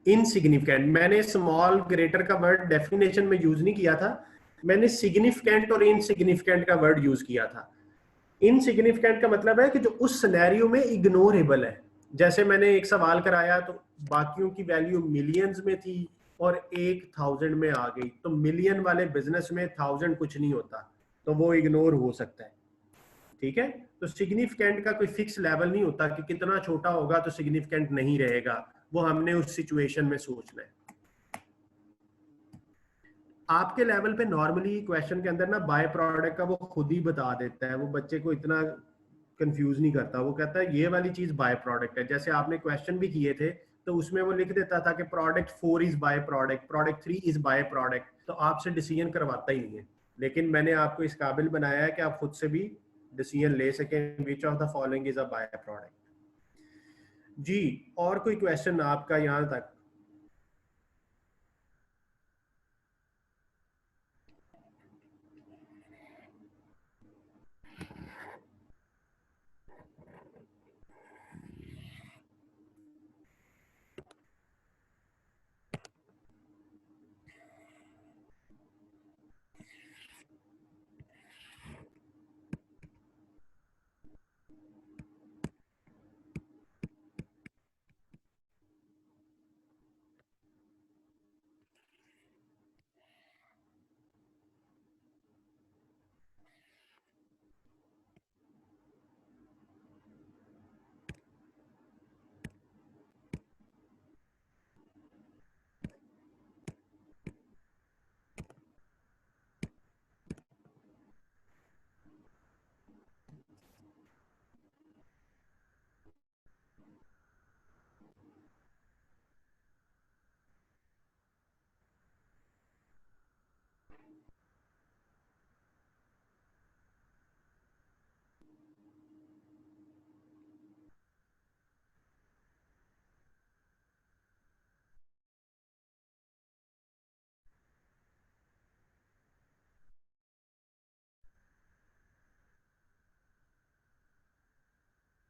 इनसिग्निफिकेंट। मैंने स्मॉल ग्रेटर का वर्ड डेफिनेशन में यूज नहीं किया था, मैंने सिग्निफिकेंट और इनसिग्निफिकेंट का वर्ड यूज किया था। इनसिग्निफिकेंट का मतलब है कि जो उस सिनेरियो में इग्नोरेबल है। जैसे मैंने एक सवाल कराया तो बाकियों की वैल्यू मिलियंस में थी और एक 1000 में आ गई, तो मिलियन वाले बिजनेस में 1000 कुछ नहीं होता, तो वो इग्नोर हो सकता है। ठीक है, तो सिग्निफिकेंट का कोई फिक्स लेवल नहीं होता कि कितना छोटा होगा तो सिग्निफिकेंट नहीं रहेगा, वो हमने उस सिचुएशन में सोचना है। आपके लेवल पे नॉर्मली क्वेश्चन के अंदर ना बाय प्रोडक्ट का वो खुद ही बता देता है, वो बच्चे को इतना कंफ्यूज नहीं करता, वो कहता है ये वाली चीज बाय प्रोडक्ट है। जैसे आपने क्वेश्चन भी किए थे तो उसमें वो लिख देता था कि product 4 is by product, product 3 is by product, तो आपसे डिसीजन करवाता ही नहीं है। लेकिन मैंने आपको इस काबिल बनाया है कि आप खुद से भी डिसीजन ले सकें, which of the following is a bye product. जी, और कोई क्वेश्चन आपका यहाँ तक?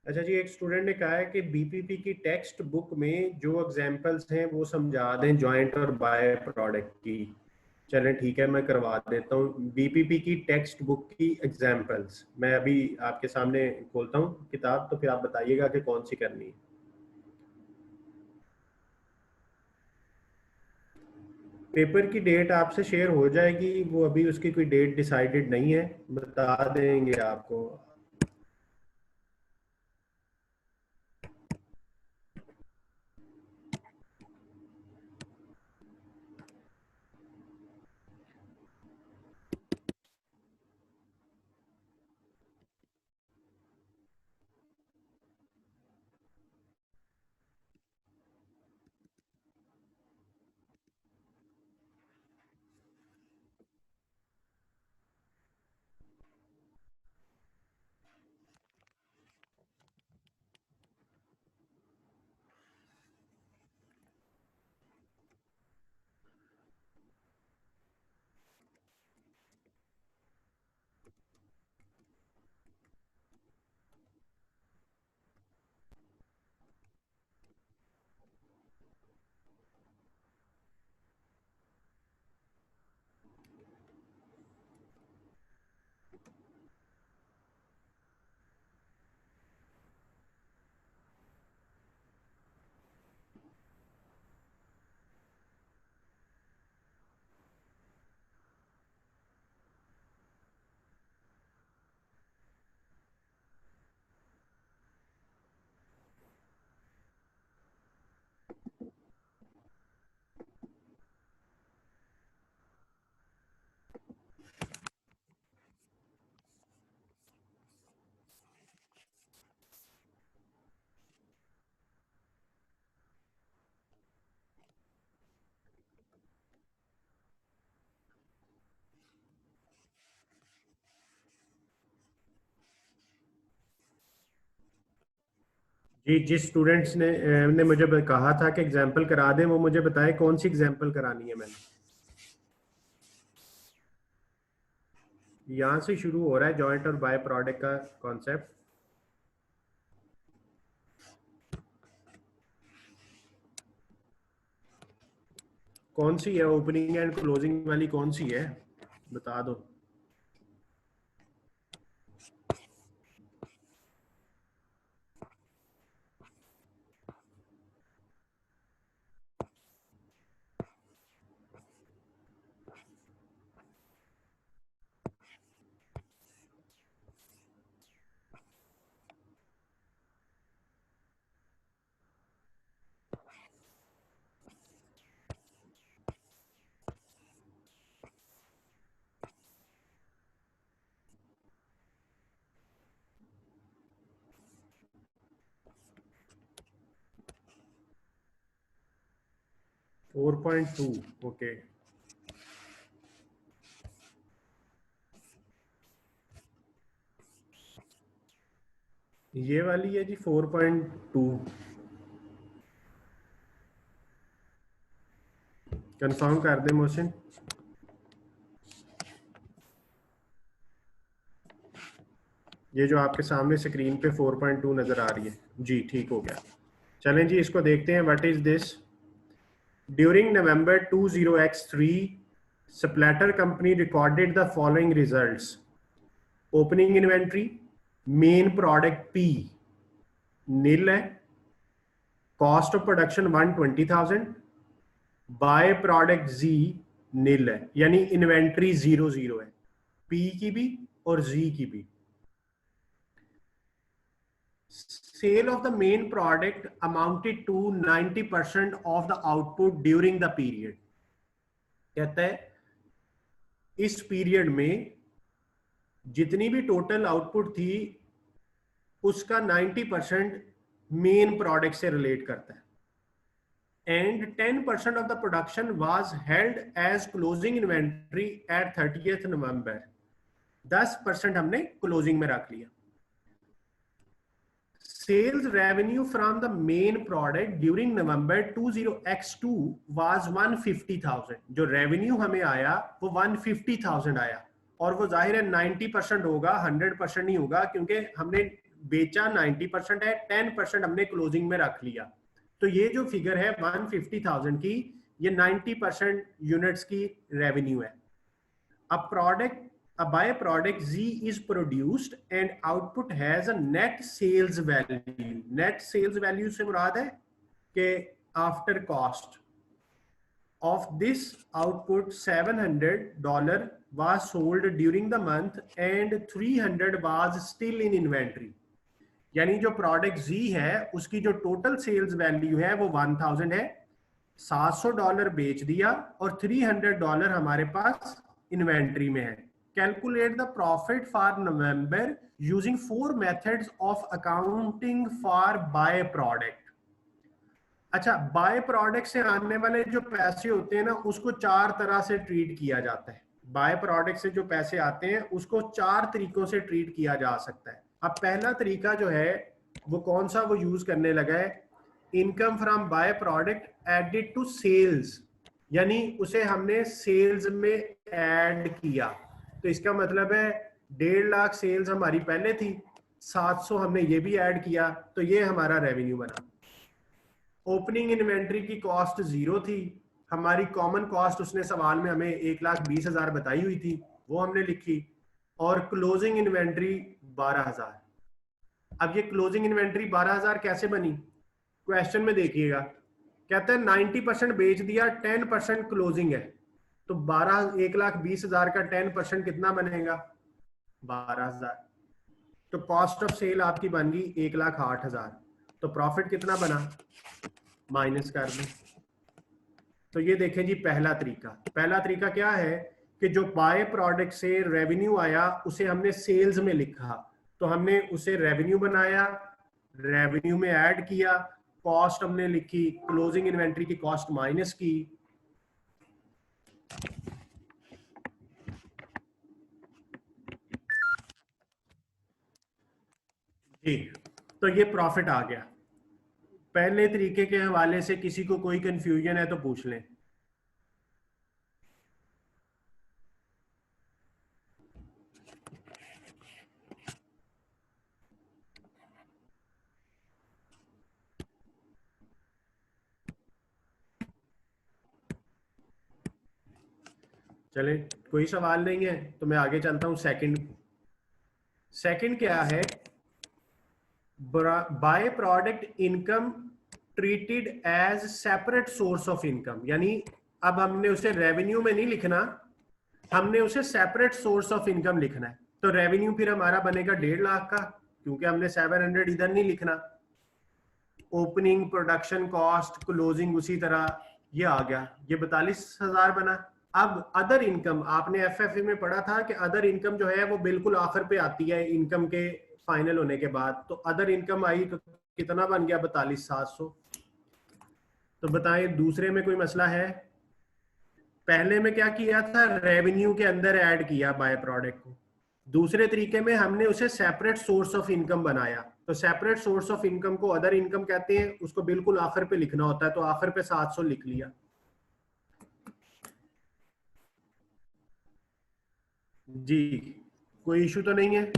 अच्छा जी, एक स्टूडेंट ने कहा है कि बीपीपी की टेक्स्ट बुक में जो एग्जांपल्स हैं वो समझा दें जॉइंट और बाय प्रोडक्ट की। चलें ठीक है, मैं करवा देता हूँ बीपीपी की टेक्स्ट बुक की एग्जांपल्स। मैं अभी आपके सामने खोलता हूँ किताब, तो फिर आप बताइएगा कि कौन सी करनी है। पेपर की डेट आपसे शेयर हो जाएगी, वो अभी उसकी कोई डेट डिसाइडेड नहीं है, बता देंगे आपको। जी, जिस स्टूडेंट्स ने मुझे कहा था कि एग्जाम्पल करा दें, वो मुझे बताए कौन सी एग्जाम्पल करानी है। मैंने यहाँ से शुरू हो रहा है जॉइंट और बाय प्रोडक्ट का कॉन्सेप्ट। कौन सी है ओपनिंग एंड क्लोजिंग वाली, कौन सी है बता दो। Four point two, okay. ये वाली है जी 4.2, कंफर्म कर दे मोहसिन। ये जो आपके सामने स्क्रीन पे 4.2 नजर आ रही है जी, ठीक हो गया। चलें जी इसको देखते हैं, what is this. During November 20x3 splatter company recorded the following results. Opening inventory, main product P nil है, cost of production 120,000, by product G nil है, यानी इन्वेंट्री 0 है, पी की भी और जी की भी। Sale of the main product amounted to 90% of the output during the period। कहता है इस पीरियड में जितनी भी टोटल आउटपुट थी उसका 90% मेन प्रोडक्ट से रिलेट करता है। And 10% of the production was held as closing inventory at 30th November. 10% हमने क्लोजिंग में रख लिया। Sales revenue from the main product during November 20x2 was 150,000। जो रेवेन्यू हमें आया वो 150,000 आया, और वो जाहिर है 90% होगा, 100% नहीं होगा, क्योंकि हमने बेचा 90% है, 10% हमने क्लोजिंग में रख लिया। तो ये जो फिगर है 150,000 की, ये 90% यूनिट्स की रेवेन्यू है। अब product a byproduct Z is produced and output has a net sales value। net sales value से मुराद है कि after cost of this output $700 was sold during the month and 300 was still in inventory। यानी जो प्रोडक्ट Z है उसकी जो टोटल सेल्स वैल्यू है वो 1000 है, $700 बेच दिया और $300 हमारे पास इन्वेंट्री में है। Calculate the profit for November using 4 methods of accounting for byproduct। अच्छा, बाय प्रोडक्ट से आने वाले जो पैसे होते हैं ना उसको 4 तरह से ट्रीट किया जाता है। बाय प्रोडक्ट से जो पैसे आते हैं उसको 4 तरीकों से ट्रीट किया जा सकता है। अब पहला तरीका जो है वो कौन सा वो यूज करने लगा है, income from by product added to sales, यानी उसे हमने सेल्स में ऐड किया। तो इसका मतलब है 1.5 लाख सेल्स हमारी पहले थी, 700 हमने ये भी ऐड किया, तो ये हमारा रेवेन्यू बना। ओपनिंग इन्वेंट्री की कॉस्ट 0 थी, हमारी कॉमन कॉस्ट उसने सवाल में हमें 1,20,000 बताई हुई थी, वो हमने लिखी, और क्लोजिंग इन्वेंट्री 12,000। अब ये क्लोजिंग इन्वेंट्री 12,000 कैसे बनी, क्वेश्चन में देखिएगा, कहते हैं 90% बेच दिया, 10% क्लोजिंग है, तो 1,20,000 का 10% कितना बनेगा, 12,000। तो कॉस्ट ऑफ सेल आपकी बन गई 1,08,000, तो प्रॉफिट कितना बना, माइनस कर दें। तो ये देखें जी पहला तरीका। पहला तरीका क्या है कि जो बाय प्रोडक्ट से रेवेन्यू आया उसे हमने सेल्स में लिखा, तो हमने उसे रेवेन्यू बनाया, रेवेन्यू में ऐड किया, कॉस्ट हमने लिखी, क्लोजिंग इन्वेंट्री की कॉस्ट माइनस की। जी, तो ये प्रॉफिट आ गया। पहले तरीके के हवाले से किसी को कोई कंफ्यूजन है तो पूछ लें। चले, कोई सवाल नहीं है तो मैं आगे चलता हूं। सेकंड, सेकंड क्या है, by product income treated as separate source of income, यानी अब हमने उसे रेवेन्यू में नहीं लिखना, हमने उसे सेपरेट सोर्स ऑफ इनकम लिखना है। तो रेवेन्यू फिर हमारा बनेगा 1.5 लाख का, क्योंकि हमने 700 इधर नहीं लिखना। ओपनिंग, प्रोडक्शन कॉस्ट, क्लोजिंग उसी तरह, ये आ गया, ये 42,000 बना। अब अदर इनकम, आपने एफएफए में पढ़ा था कि अदर इनकम जो है वो बिल्कुल आखिर पे आती है इनकम के फाइनल होने के बाद। तो अदर इनकम आई तो कितना बन गया, 42,700। तो बताएं दूसरे में कोई मसला है? पहले में क्या किया था, रेवेन्यू के अंदर ऐड किया बाय प्रोडक्ट को। दूसरे तरीके में हमने उसे सेपरेट सोर्स ऑफ इनकम बनाया। तो सेपरेट सोर्स ऑफ इनकम को अदर इनकम कहते हैं, उसको बिल्कुल आखिर पे लिखना होता है, तो आखिर पे 700 लिख लिया। जी, कोई इशू तो नहीं है?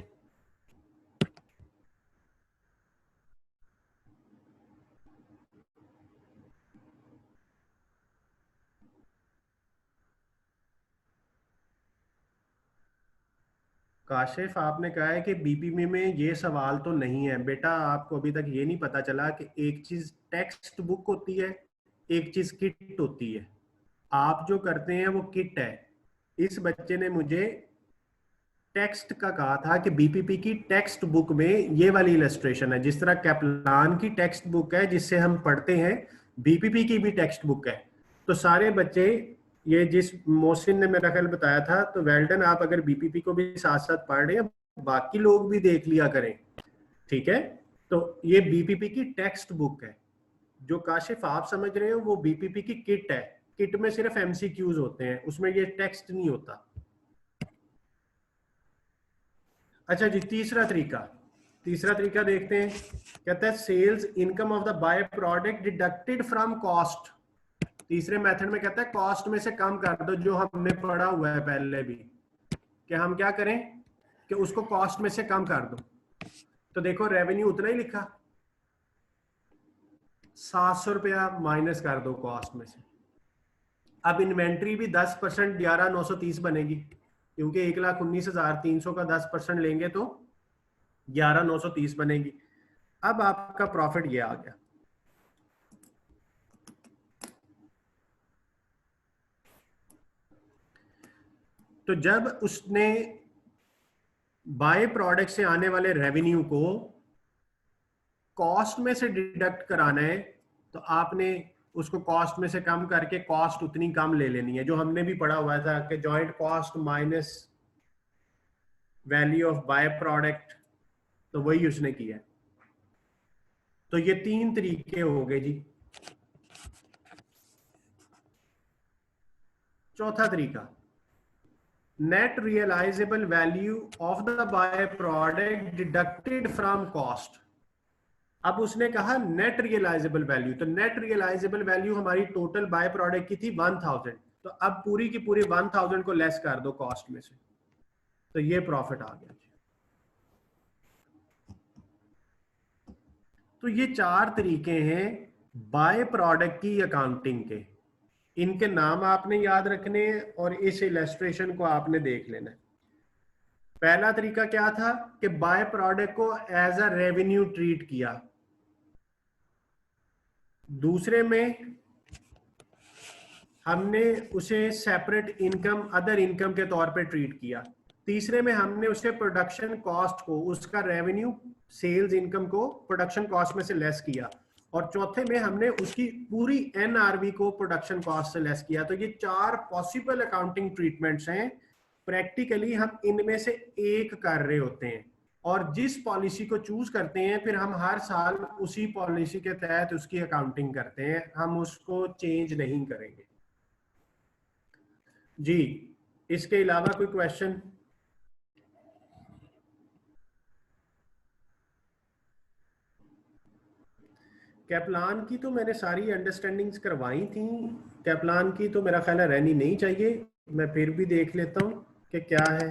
काशिफ, आपने कहा है कि बीपीमी में ये सवाल तो नहीं है। बेटा, आपको अभी तक ये नहीं पता चला कि एक चीज टेक्स्ट बुक होती है, एक चीज किट होती है। आप जो करते हैं वो किट है। इस बच्चे ने मुझे टेक्स्ट का कहा था कि बीपीपी की टेक्स्ट बुक में ये वाली इलस्ट्रेशन है, जिस तरह कैप्लान की टेक्स्ट बुक है जिससे हम पढ़ते हैं, बीपीपी की भी टेक्स्ट बुक है। तो सारे बच्चे, ये जिस मोहसिन ने मेरा ख्याल बताया था, तो वेल्डन, आप अगर बीपीपी को भी साथ साथ पढ़ रहे हैं, बाकी लोग भी देख लिया करें, ठीक है? तो ये बीपीपी की टेक्स्ट बुक है। जो काशिफ आप समझ रहे हो वो बीपीपी की किट है। किट में सिर्फ एमसीक्यूज होते हैं, उसमें ये टेक्स्ट नहीं होता। अच्छा जी, तीसरा तरीका, तीसरा तरीका देखते हैं। कहता है sales income of the by product deducted from cost. तीसरे मेथड में कहता है कॉस्ट में से कम कर दो, जो हमने पढ़ा हुआ है पहले भी, कि हम क्या करें कि उसको कॉस्ट में से कम कर दो। तो देखो रेवेन्यू उतना ही लिखा, 700 रुपया माइनस कर दो कॉस्ट में से। अब इन्वेंट्री भी 10%, 11,930 बनेगी, क्योंकि 1,19,300 का 10% लेंगे तो 11,930 बनेगी। अब आपका प्रॉफिट ये आ गया। तो जब उसने बाय प्रोडक्ट से आने वाले रेवेन्यू को कॉस्ट में से डिडक्ट कराना है, तो आपने उसको कॉस्ट में से कम करके कॉस्ट उतनी कम ले लेनी है, जो हमने भी पढ़ा हुआ था कि joint cost minus value of by product. तो वही उसने किया। तो ये तीन तरीके हो गए जी। चौथा तरीका, net realisable value of the by product deducted from cost. अब उसने कहा नेट रियलाइजेबल वैल्यू, तो नेट रियलाइजेबल वैल्यू हमारी टोटल बाय प्रोडक्ट की थी 1000। तो अब पूरी की पूरी 1000 को लेस कर दो कॉस्ट में से, तो ये प्रॉफिट आ गया। तो ये चार तरीके हैं बाय प्रोडक्ट की अकाउंटिंग के। इनके नाम आपने याद रखने हैं और इस इलस्ट्रेशन को आपने देख लेना है। पहला तरीका क्या था कि बाय प्रोडक्ट को एज अ रेवेन्यू ट्रीट किया। दूसरे में हमने उसे सेपरेट इनकम, अदर इनकम के तौर पे ट्रीट किया। तीसरे में हमने उसे प्रोडक्शन कॉस्ट को, उसका रेवेन्यू सेल्स इनकम को प्रोडक्शन कॉस्ट में से लेस किया। और चौथे में हमने उसकी पूरी एनआरवी को प्रोडक्शन कॉस्ट से लेस किया। तो ये चार पॉसिबल अकाउंटिंग ट्रीटमेंट्स हैं। प्रैक्टिकली हम इनमें से एक कर रहे होते हैं, और जिस पॉलिसी को चूज करते हैं फिर हम हर साल उसी पॉलिसी के तहत उसकी अकाउंटिंग करते हैं, हम उसको चेंज नहीं करेंगे जी। इसके अलावा कोई क्वेश्चन? कैप्लान की तो मैंने सारी अंडरस्टैंडिंग्स करवाई थी। कैप्लान की तो मेरा ख्याल है रहनी नहीं चाहिए। मैं फिर भी देख लेता हूँ कि क्या है।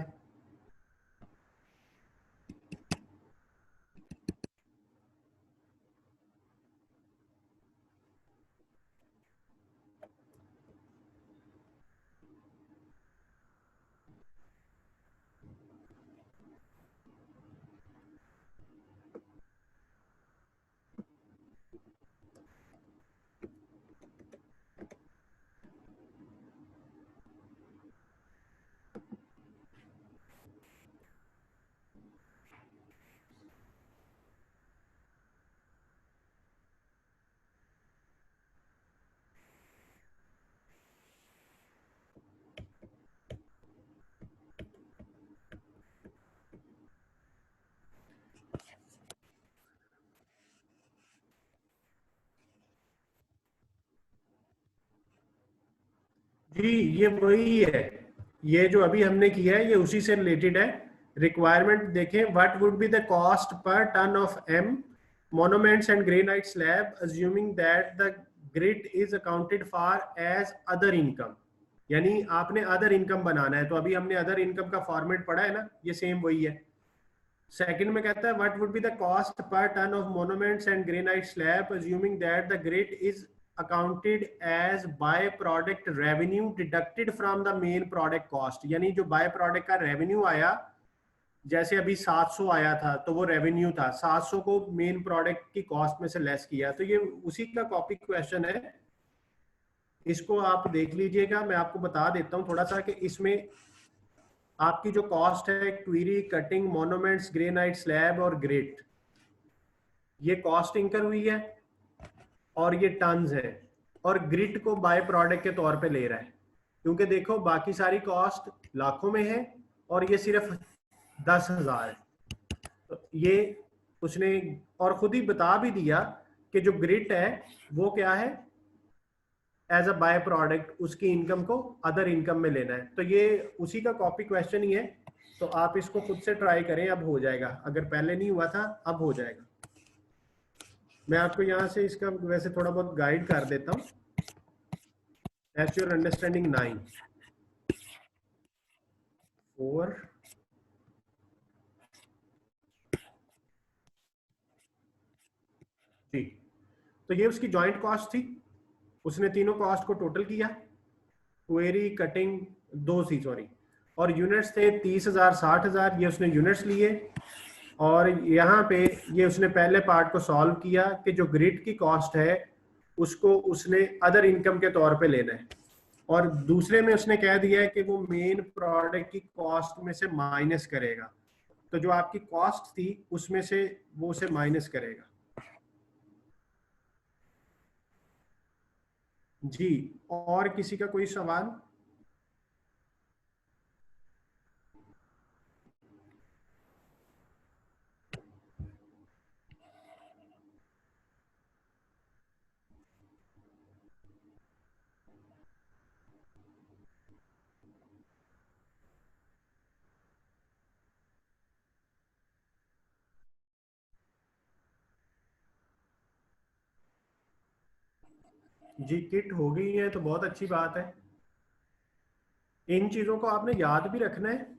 जी ये वही है, ये जो अभी हमने किया है ये उसी से रिलेटेड है। रिक्वायरमेंट देखें, what would be the cost per ton of M monuments and granite slab assuming that the grid is accounted for as other income. यानी आपने अदर इनकम बनाना है, तो अभी हमने अदर इनकम का फॉर्मेट पढ़ा है ना, ये सेम वही है। सेकंड में कहता है what would be the cost per ton of monuments and granite slab assuming that the grade is accounted as by product revenue deducted from the main product cost. यानी जो बाय प्रोडक्ट का रेवेन्यू आया, जैसे अभी 700 आया था तो वो रेवेन्यू था, 700 को मेन प्रोडक्ट की कॉस्ट में से लेस किया, तो ये उसी का कॉपी क्वेश्चन है। इसको आप देख लीजिएगा, मैं आपको बता देता हूँ थोड़ा सा कि इसमें आपकी जो कॉस्ट है क्वीरी, कटिंग, मोनोमेंट्स, ग्रेनाइट स्लैब और ग्रेट, ये कॉस्ट इंकर हुई है और ये टन्स है, और ग्रिट को बाय प्रोडक्ट के तौर पे ले रहा है, क्योंकि देखो बाकी सारी कॉस्ट लाखों में है और ये सिर्फ 10,000 है। तो ये उसने और खुद ही बता भी दिया कि जो ग्रिट है वो क्या है, एज अ बाय प्रोडक्ट उसकी इनकम को अदर इनकम में लेना है। तो ये उसी का कॉपी क्वेश्चन ही है, तो आप इसको खुद से ट्राई करें, अब हो जाएगा। अगर पहले नहीं हुआ था अब हो जाएगा। मैं आपको यहाँ से इसका वैसे थोड़ा बहुत गाइड कर देता हूँ। टेस्ट योर अंडरस्टैंडिंग 9 4 जी। तो ये उसकी जॉइंट कॉस्ट थी, उसने तीनों कॉस्ट को टोटल किया, क्वेरी, कटिंग, दो सी सॉरी, और यूनिट्स थे 30,000 60,000, ये उसने यूनिट्स लिए। और यहाँ पे ये उसने पहले पार्ट को सॉल्व किया कि जो ग्रिड की कॉस्ट है उसको उसने अदर इनकम के तौर पे लेना है, और दूसरे में उसने कह दिया है कि वो मेन प्रोडक्ट की कॉस्ट में से माइनस करेगा। तो जो आपकी कॉस्ट थी उसमें से वो उसे माइनस करेगा। जी, और किसी का कोई सवाल? जी, किट हो गई है तो बहुत अच्छी बात है। इन चीजों को आपने याद भी रखना है,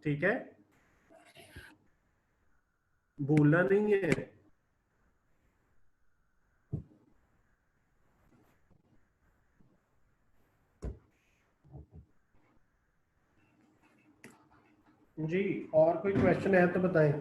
ठीक है, भूलना नहीं है। जी, और कोई क्वेश्चन है तो बताएं।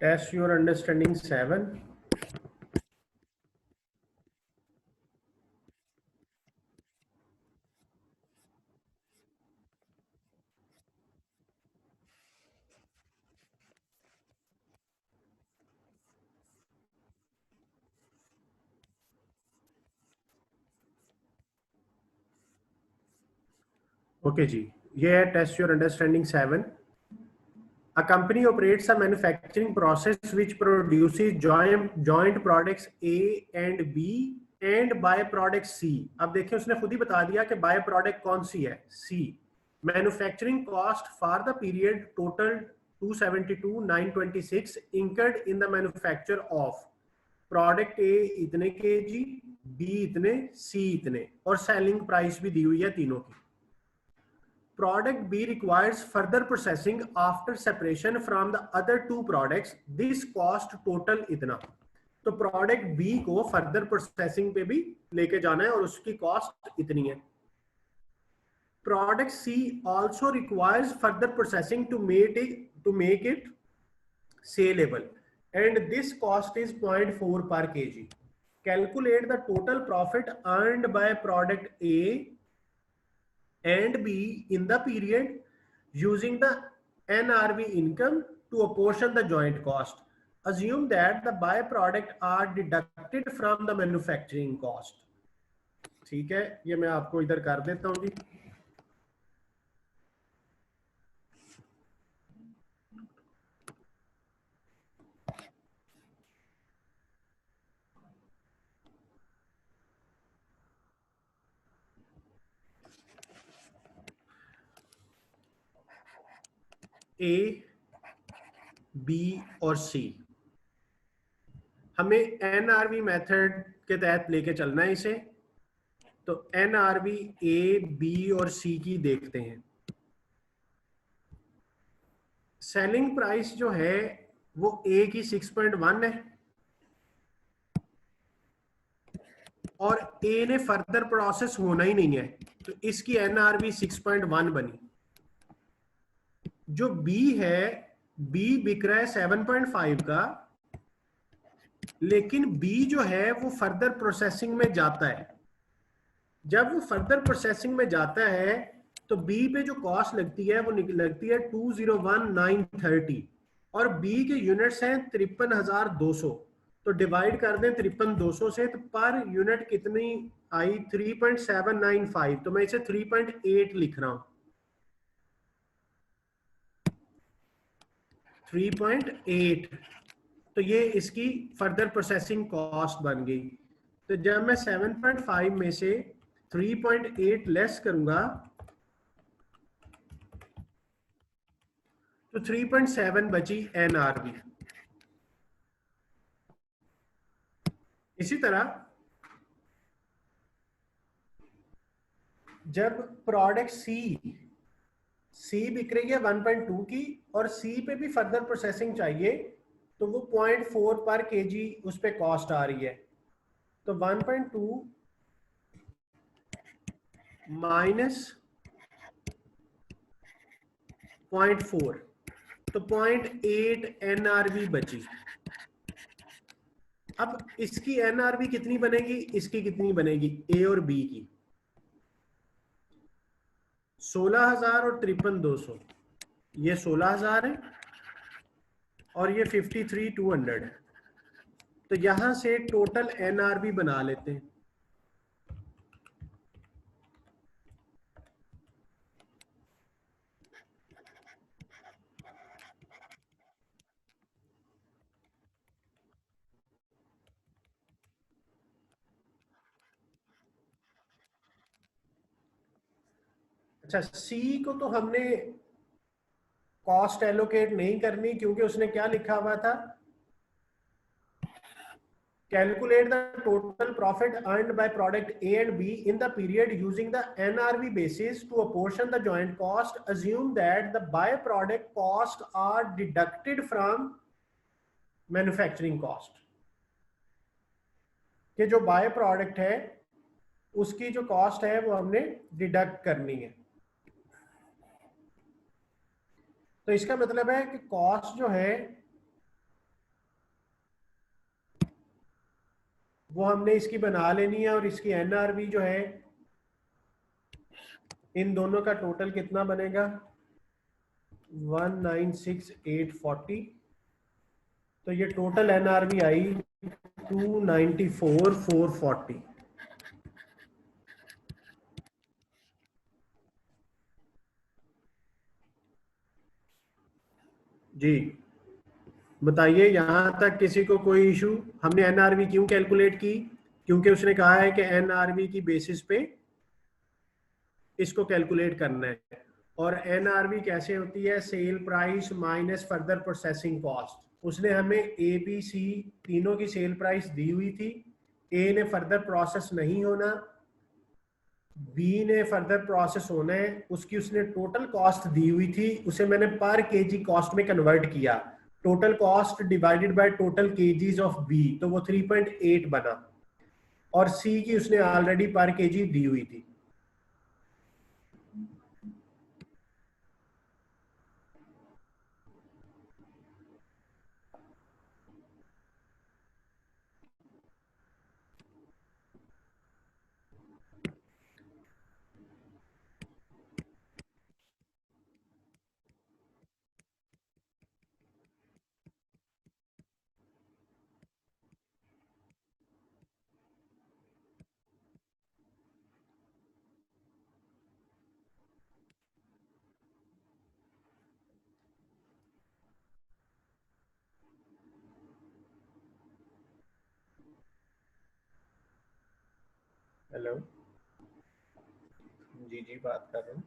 Test your understanding 7। ओके जी, ये है test your understanding 7। A company operates a manufacturing process which produces joint products A and B and byproduct C. अब देखिए उसने खुद ही बता दिया कि बाय प्रोडक्ट कौन सी है, C। Manufacturing cost for the period total 272,926 incurred in the manufacture of product ए इतने केजी, बी इतने, सी इतने, और सेलिंग प्राइस भी दी हुई है तीनों की। Product B requires further processing after separation from the other two products. This cost total इतना। तो प्रोडक्ट बी को फर्दर प्रोसेसिंग पे भी लेके जाना है और उसकी कॉस्ट इतनी है। Product C also requires further processing to make it saleable and this cost is 0.4 per kg. Calculate the total profit earned by product A and B in the period using the NRV income to apportion the joint cost. Assume that the byproduct are deducted from the manufacturing cost. ठीक है, ये मैं आपको इधर कर देता हूं जी. ए, बी और सी हमें एनआरवी मेथड के तहत लेके चलना है इसे. तो एनआरवी ए, बी और सी की देखते हैं. सेलिंग प्राइस जो है वो ए की 6.1 है और ए ने फर्दर प्रोसेस होना ही नहीं है, तो इसकी एनआरवी 6.1 बनी. जो बी है, बी बिक रहा है 7.5 का, लेकिन बी जो है वो फर्दर प्रोसेसिंग में जाता है. जब वो फर्दर प्रोसेसिंग में जाता है तो बी पे जो कॉस्ट लगती है वो लगती है 201,930 और बी के यूनिट्स हैं 53,200. तो डिवाइड कर दें 53,200 से, तो पर यूनिट कितनी आई 3.795. तो मैं इसे 3.8 लिख रहा हूं. 3.8. तो ये इसकी फर्दर प्रोसेसिंग कॉस्ट बन गई. तो जब मैं 7.5 में से 3.8 लेस करूंगा तो 3.7 बची एनआरवी. इसी तरह जब प्रोडक्ट सी बिक रही है 1.2 की और सी पे भी फर्दर प्रोसेसिंग चाहिए, तो वो 0.4 पर केजी उस पे कॉस्ट आ रही है. तो 1.2 माइनस 0.4, तो 0.8 एनआरवी बची. अब इसकी एनआरवी कितनी बनेगी, इसकी कितनी बनेगी, ए और बी की 16,000 और 53,200. ये 16,000 है और ये 53,200 है. तो यहां से टोटल एनआरवी बना लेते हैं. अच्छा, सी को तो हमने कॉस्ट एलोकेट नहीं करनी, क्योंकि उसने क्या लिखा हुआ था, calculate the total profit earned by product A and B in the period using the NRV basis to apportion the joint cost. Assume that the by product cost are deducted from manufacturing cost. कि जो बाय प्रोडक्ट है उसकी जो कॉस्ट है वो हमने डिडक्ट करनी है. तो इसका मतलब है कि कॉस्ट जो है वो हमने इसकी बना लेनी है और इसकी एनआरवी जो है, इन दोनों का टोटल कितना बनेगा 196,840. तो ये टोटल एनआरवी आई 294,440. जी बताइए, यहां तक किसी को कोई इशू. हमने एनआरवी क्यों कैलकुलेट की, क्योंकि उसने कहा है कि एनआरवी की बेसिस पे इसको कैलकुलेट करना है. और एनआरवी कैसे होती है, cell price minus further processing cost. उसने हमें ए बी सी तीनों की सेल प्राइस दी हुई थी. ए ने फर्दर प्रोसेस नहीं होना, बी ने फर्दर प्रोसेस होना है, उसकी उसने टोटल कॉस्ट दी हुई थी, उसे मैंने पर केजी कॉस्ट में कन्वर्ट किया. Total cost divided by total kgs of B, तो वो 3.8 बना. और सी की उसने ऑलरेडी पर केजी दी हुई थी. हेलो, जी जी बात कर रहा हूँ।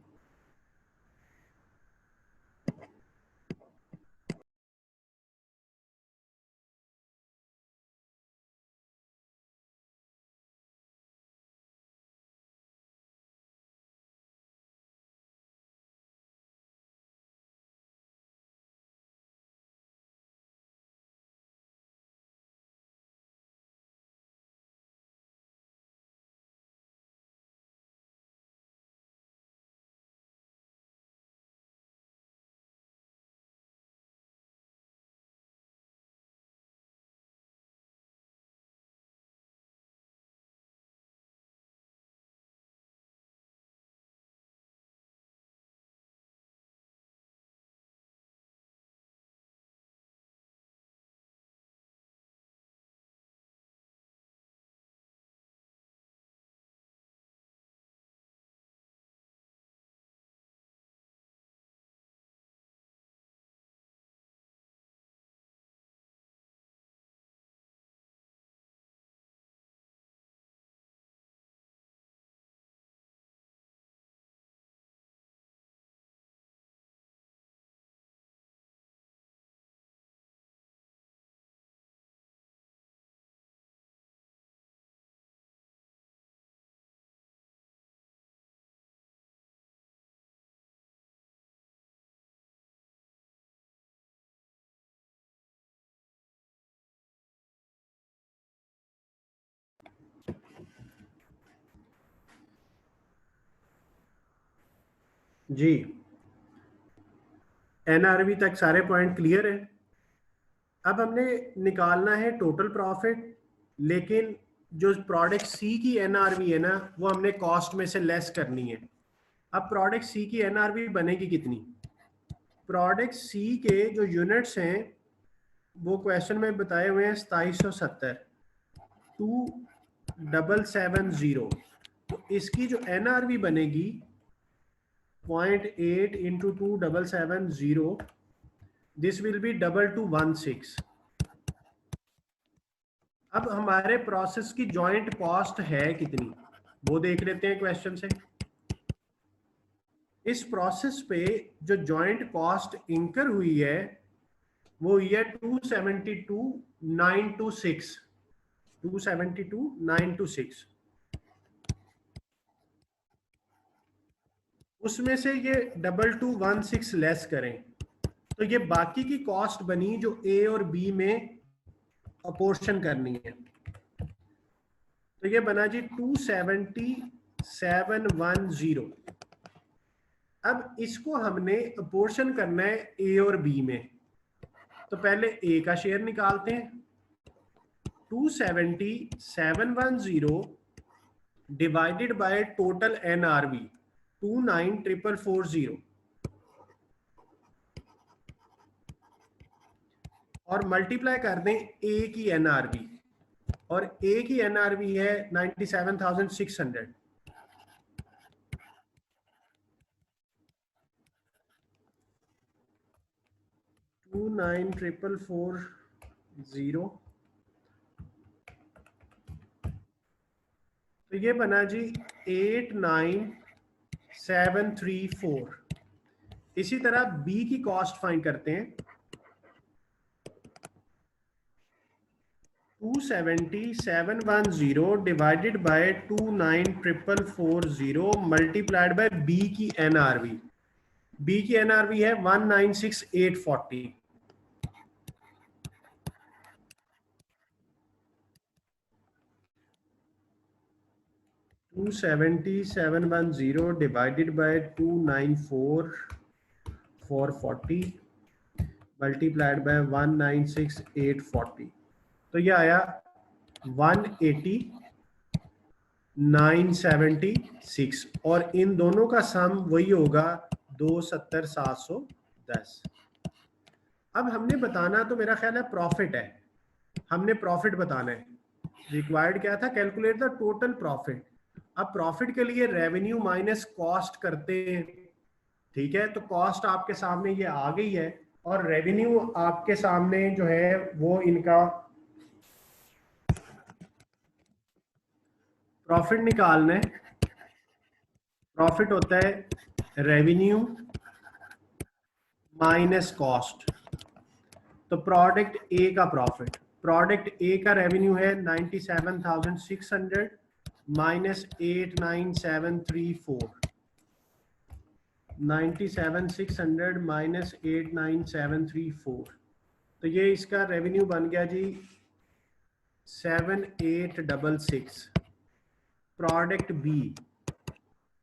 जी, एनआरवी तक सारे पॉइंट क्लियर है। अब हमने निकालना है टोटल प्रॉफिट, लेकिन जो प्रोडक्ट सी की एनआरवी है ना, वो हमने कॉस्ट में से लेस करनी है। अब प्रोडक्ट सी की एनआरवी बनेगी कितनी? प्रोडक्ट सी के जो यूनिट्स हैं वो क्वेश्चन में बताए हुए हैं 2770, 2770। तो इसकी जो एनआरवी बनेगी 0.8 इंटू 2770, दिस विल बी 2216। अब हमारे प्रोसेस की जॉइंट कॉस्ट है कितनी, वो देख लेते हैं क्वेश्चन से। इस प्रोसेस पे जो जॉइंट कॉस्ट इंकर हुई है वो ये 272,926, 272,926। उसमें से ये 2216 लेस करें तो ये बाकी की कॉस्ट बनी जो ए और बी में अपोर्शन करनी है। तो ये बना जी 27710। अब इसको हमने अपोर्शन करना है ए और बी में। तो पहले ए का शेयर निकालते हैं। 27710 डिवाइडेड बाय टोटल एनआरवी 29440 और मल्टीप्लाई कर दें ए की एनआरवी, और ए की एनआरवी है 97,600। 29440, तो ये बना जी 89734। इसी तरह बी की कॉस्ट फाइंड करते हैं। 27710 divided by 29440 multiplied by B की एनआरवी। बी की एनआरवी है 196840। 27710 डिवाइडेड बाय 294,440 मल्टीप्लाइड बाय 196840। तो ये आया 180,976 और इन दोनों का सम वही होगा 270,710। अब हमने बताना तो मेरा ख्याल है प्रॉफिट है, हमने प्रॉफिट बताना है। रिक्वायर्ड क्या था? Calculate the total profit. अब प्रॉफिट के लिए रेवेन्यू माइनस कॉस्ट करते हैं, ठीक है? तो कॉस्ट आपके सामने ये आ गई है और रेवेन्यू आपके सामने जो है वो इनका प्रॉफिट निकालना है। प्रॉफिट होता है रेवेन्यू माइनस कॉस्ट। तो प्रोडक्ट ए का प्रॉफिट, प्रोडक्ट ए का रेवेन्यू है 97,600 माइनस 89734, 97,600 माइनस 89734, तो ये इसका रेवेन्यू बन गया जी 7866। प्रोडक्ट बी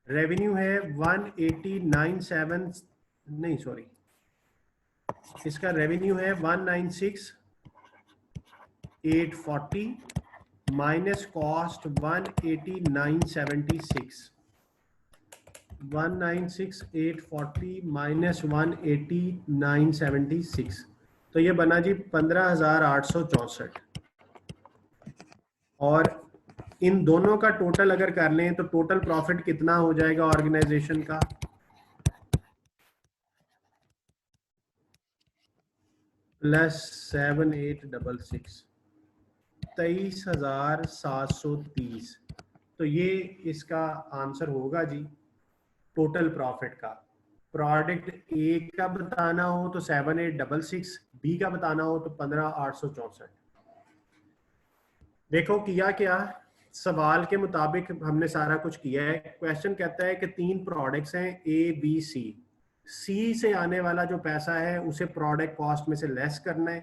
रेवेन्यू है 189,7, नहीं सॉरी, इसका रेवेन्यू है 196,840 माइनस कॉस्ट 189,766, 196,840 माइनस 189,766, तो ये बना जी 15,864। और इन दोनों का टोटल अगर कर लें तो टोटल प्रॉफिट कितना हो जाएगा ऑर्गेनाइजेशन का, प्लस 7866, 23,730। तो ये इसका आंसर होगा जी टोटल प्रॉफिट का। प्रोडक्ट ए का बताना हो तो 7866, बी का बताना हो तो 15,864। देखो किया क्या, सवाल के मुताबिक हमने सारा कुछ किया है। क्वेश्चन कहता है कि 3 प्रोडक्ट्स हैं ए बी सी, सी से आने वाला जो पैसा है उसे प्रोडक्ट कॉस्ट में से लेस करना है,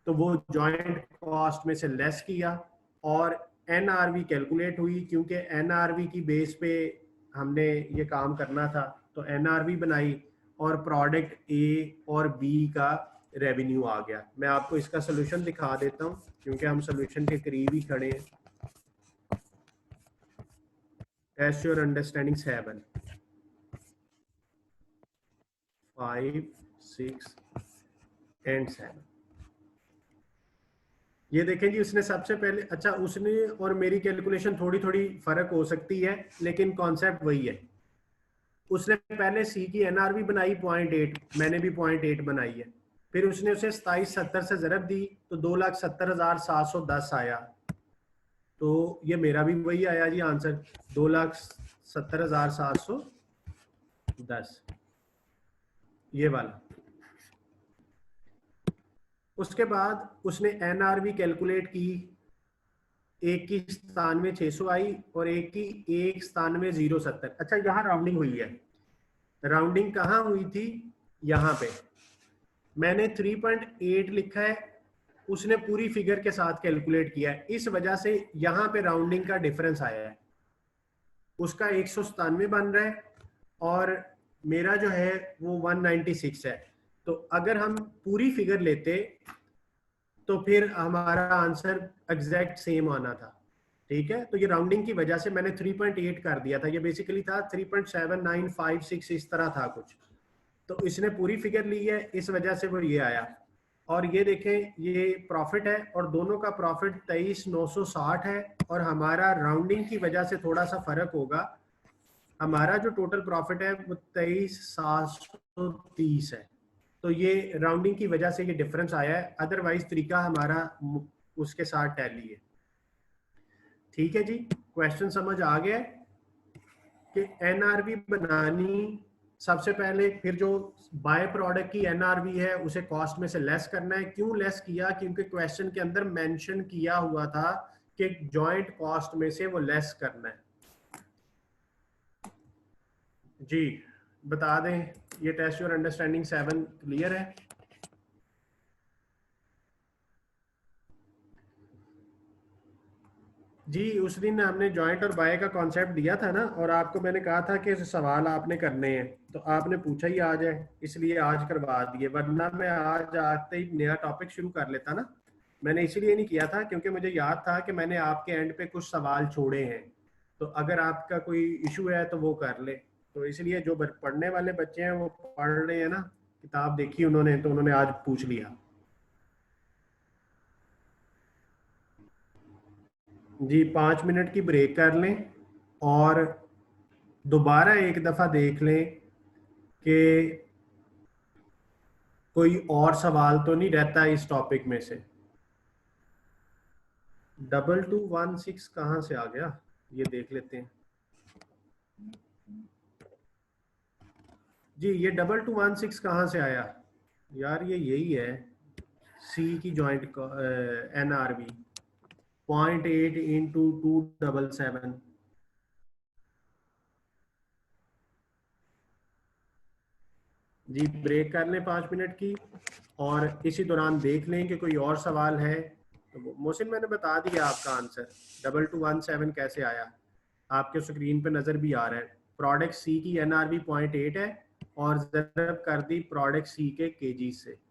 तो वो जॉइंट कॉस्ट में से लेस किया और एनआरवी कैलकुलेट हुई, क्योंकि एनआरवी की बेस पे हमने ये काम करना था, तो एनआरवी बनाई और प्रोडक्ट ए और बी का रेवेन्यू आ गया। मैं आपको इसका सोल्यूशन दिखा देता हूँ क्योंकि हम सोल्यूशन के करीब ही खड़े हैं। Test your understanding 7, 5, 6 and 7। ये देखें जी, उसने सबसे पहले, अच्छा उसने और मेरी कैलकुलेशन थोड़ी थोड़ी फर्क हो सकती है लेकिन कॉन्सेप्ट वही है। उसने पहले सी की एनआरवी बनाई 0.8, मैंने भी 0.8 बनाई है, फिर उसने उसे 2770 से ज़रब दी तो 2,70,710 आया, तो ये मेरा भी वही आया जी आंसर 2,70,710, ये वाला। उसके बाद उसने एनआरवी कैलकुलेट की, एक की 97,600 आई और एक की 1,97,070। अच्छा यहाँ राउंडिंग हुई है, राउंडिंग कहाँ हुई थी, यहाँ पे मैंने 3.8 लिखा है, उसने पूरी फिगर के साथ कैलकुलेट किया है, इस वजह से यहाँ पे राउंडिंग का डिफरेंस आया है। उसका 197 बन रहा है और मेरा जो है वो 196 है। तो अगर हम पूरी फिगर लेते तो फिर हमारा आंसर एग्जैक्ट सेम आना था, ठीक है। तो ये राउंडिंग की वजह से मैंने 3.8 कर दिया था, ये बेसिकली था 3.7956 इस तरह था कुछ, तो इसने पूरी फिगर ली है, इस वजह से वो ये आया। और ये देखें ये प्रॉफिट है और दोनों का प्रॉफिट 23,960 है और हमारा राउंडिंग की वजह से थोड़ा सा फर्क होगा, हमारा जो टोटल प्रॉफिट है वो 23,730 है। तो ये राउंडिंग की वजह से ये डिफरेंस आया है, अदरवाइज तरीका हमारा उसके साथ टैली है। ठीक है जी, क्वेश्चन समझ आ गया कि एनआरवी बनानी सबसे पहले, फिर जो बाय प्रोडक्ट की एनआरवी है उसे कॉस्ट में से लेस करना है। क्यों लेस किया, क्योंकि क्वेश्चन के अंदर मेंशन किया हुआ था कि जॉइंट कॉस्ट में से वो लेस करना है। जी बता दें, ये टेस्ट योर अंडरस्टैंडिंग 7 क्लियर है। जी उस दिन हमने जॉइंट और बाय का कॉन्सेप्ट दिया था ना, और आपको मैंने कहा था कि सवाल आपने करने हैं, तो आपने पूछा ही आज है, इसलिए आज करवा दिए, वरना मैं आज आते ही नया टॉपिक शुरू कर लेता ना। मैंने इसीलिए नहीं किया था क्योंकि मुझे याद था कि मैंने आपके एंड पे कुछ सवाल छोड़े हैं, तो अगर आपका कोई इशू है तो वो कर ले। तो इसलिए जो पढ़ने वाले बच्चे हैं वो पढ़ रहे हैं ना, किताब देखी उन्होंने तो उन्होंने आज पूछ लिया। जी 5 मिनट की ब्रेक कर लें और दोबारा एक दफा देख लें कि कोई और सवाल तो नहीं रहता इस टॉपिक में से। 2216 कहाँ से आ गया, ये देख लेते हैं जी। ये 2216 कहाँ से आया यार? ये यही है सी की जॉइंट NRV 0.8 इंटू 277। जी ब्रेक कर लें 5 मिनट की, और इसी दौरान देख लें कि कोई और सवाल है। तो मोहसिन मैंने बता दिया आपका आंसर, 2217 कैसे आया, आपके स्क्रीन पे नज़र भी आ रहा है। प्रोडक्ट सी की NRV 0.8 है और ज़रब कर दी प्रोडक्ट सी के केजी से।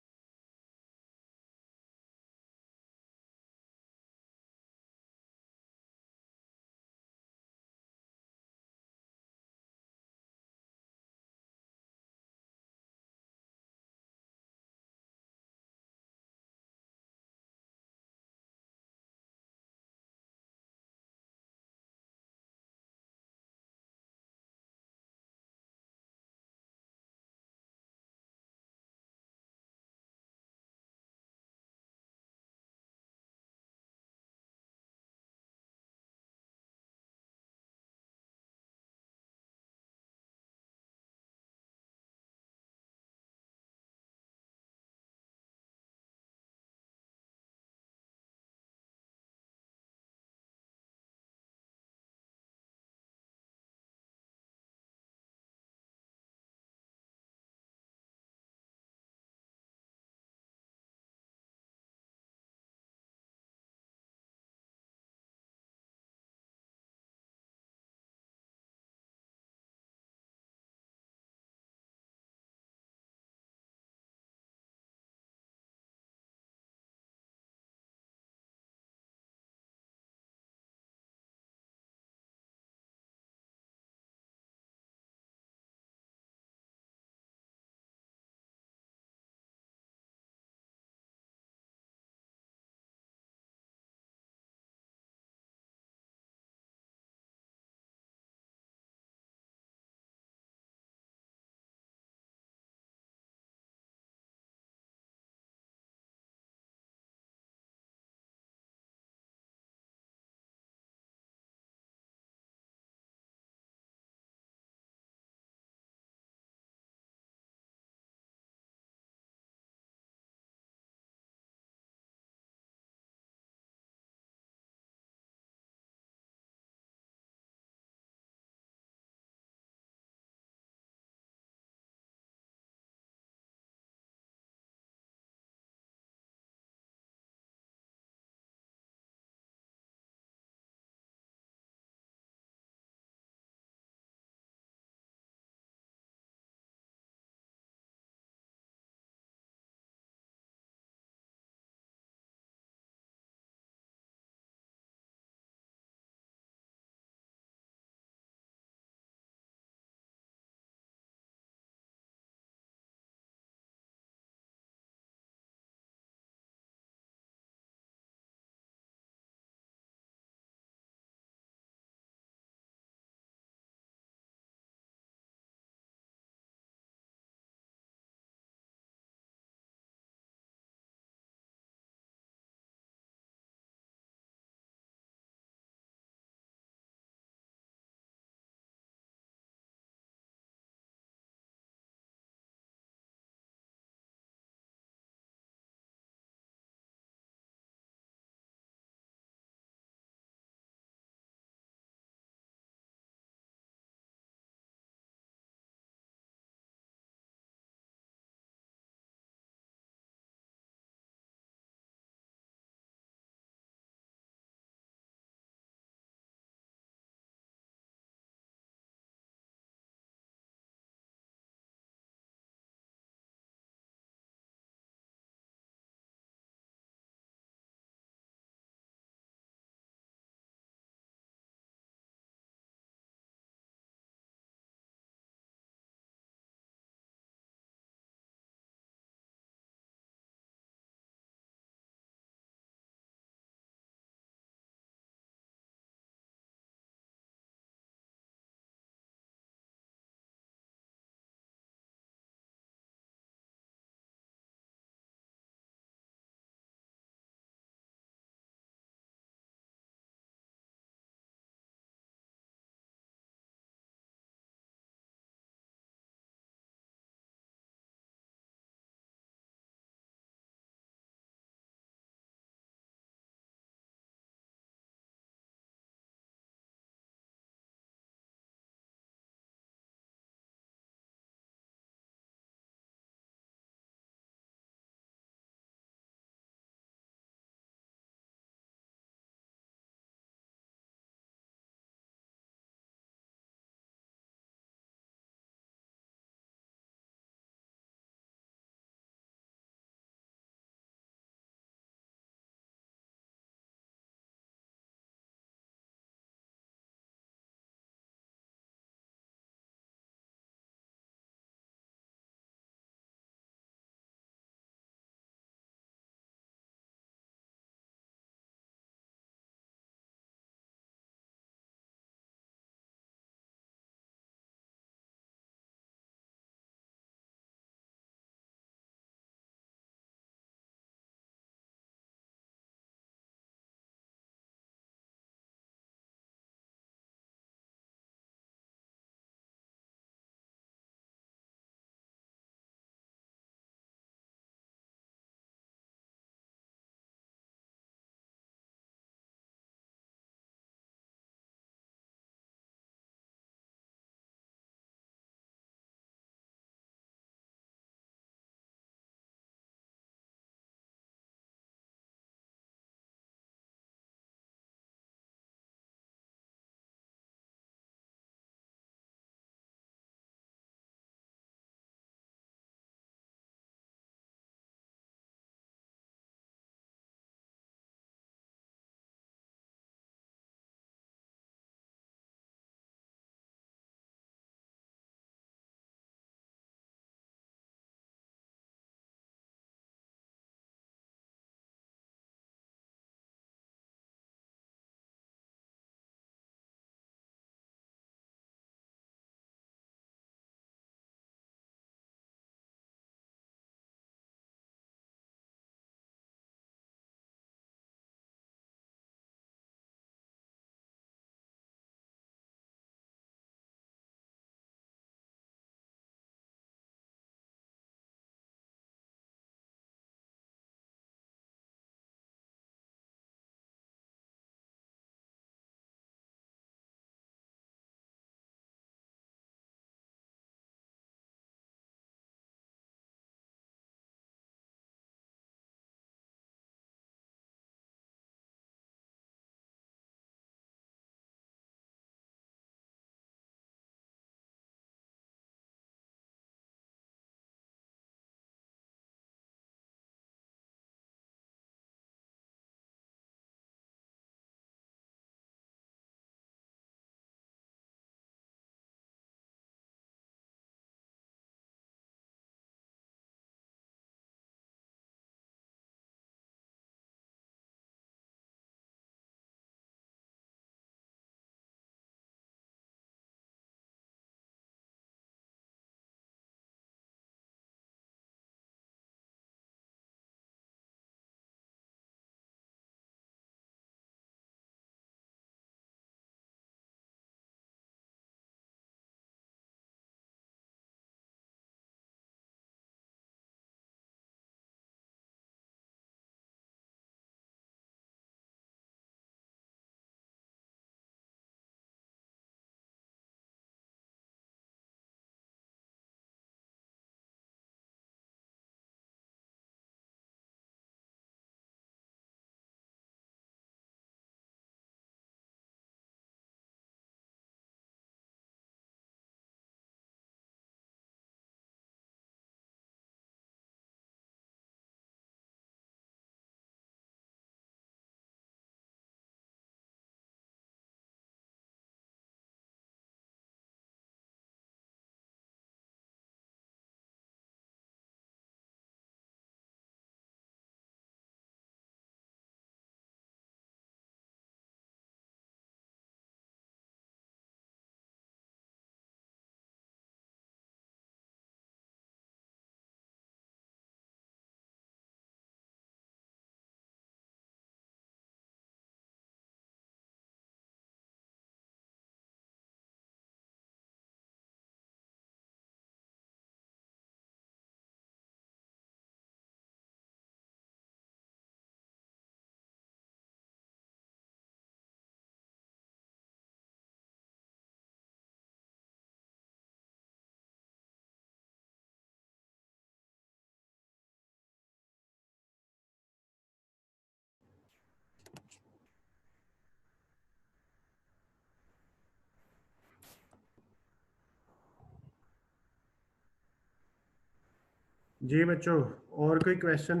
जी बच्चों, और कोई question?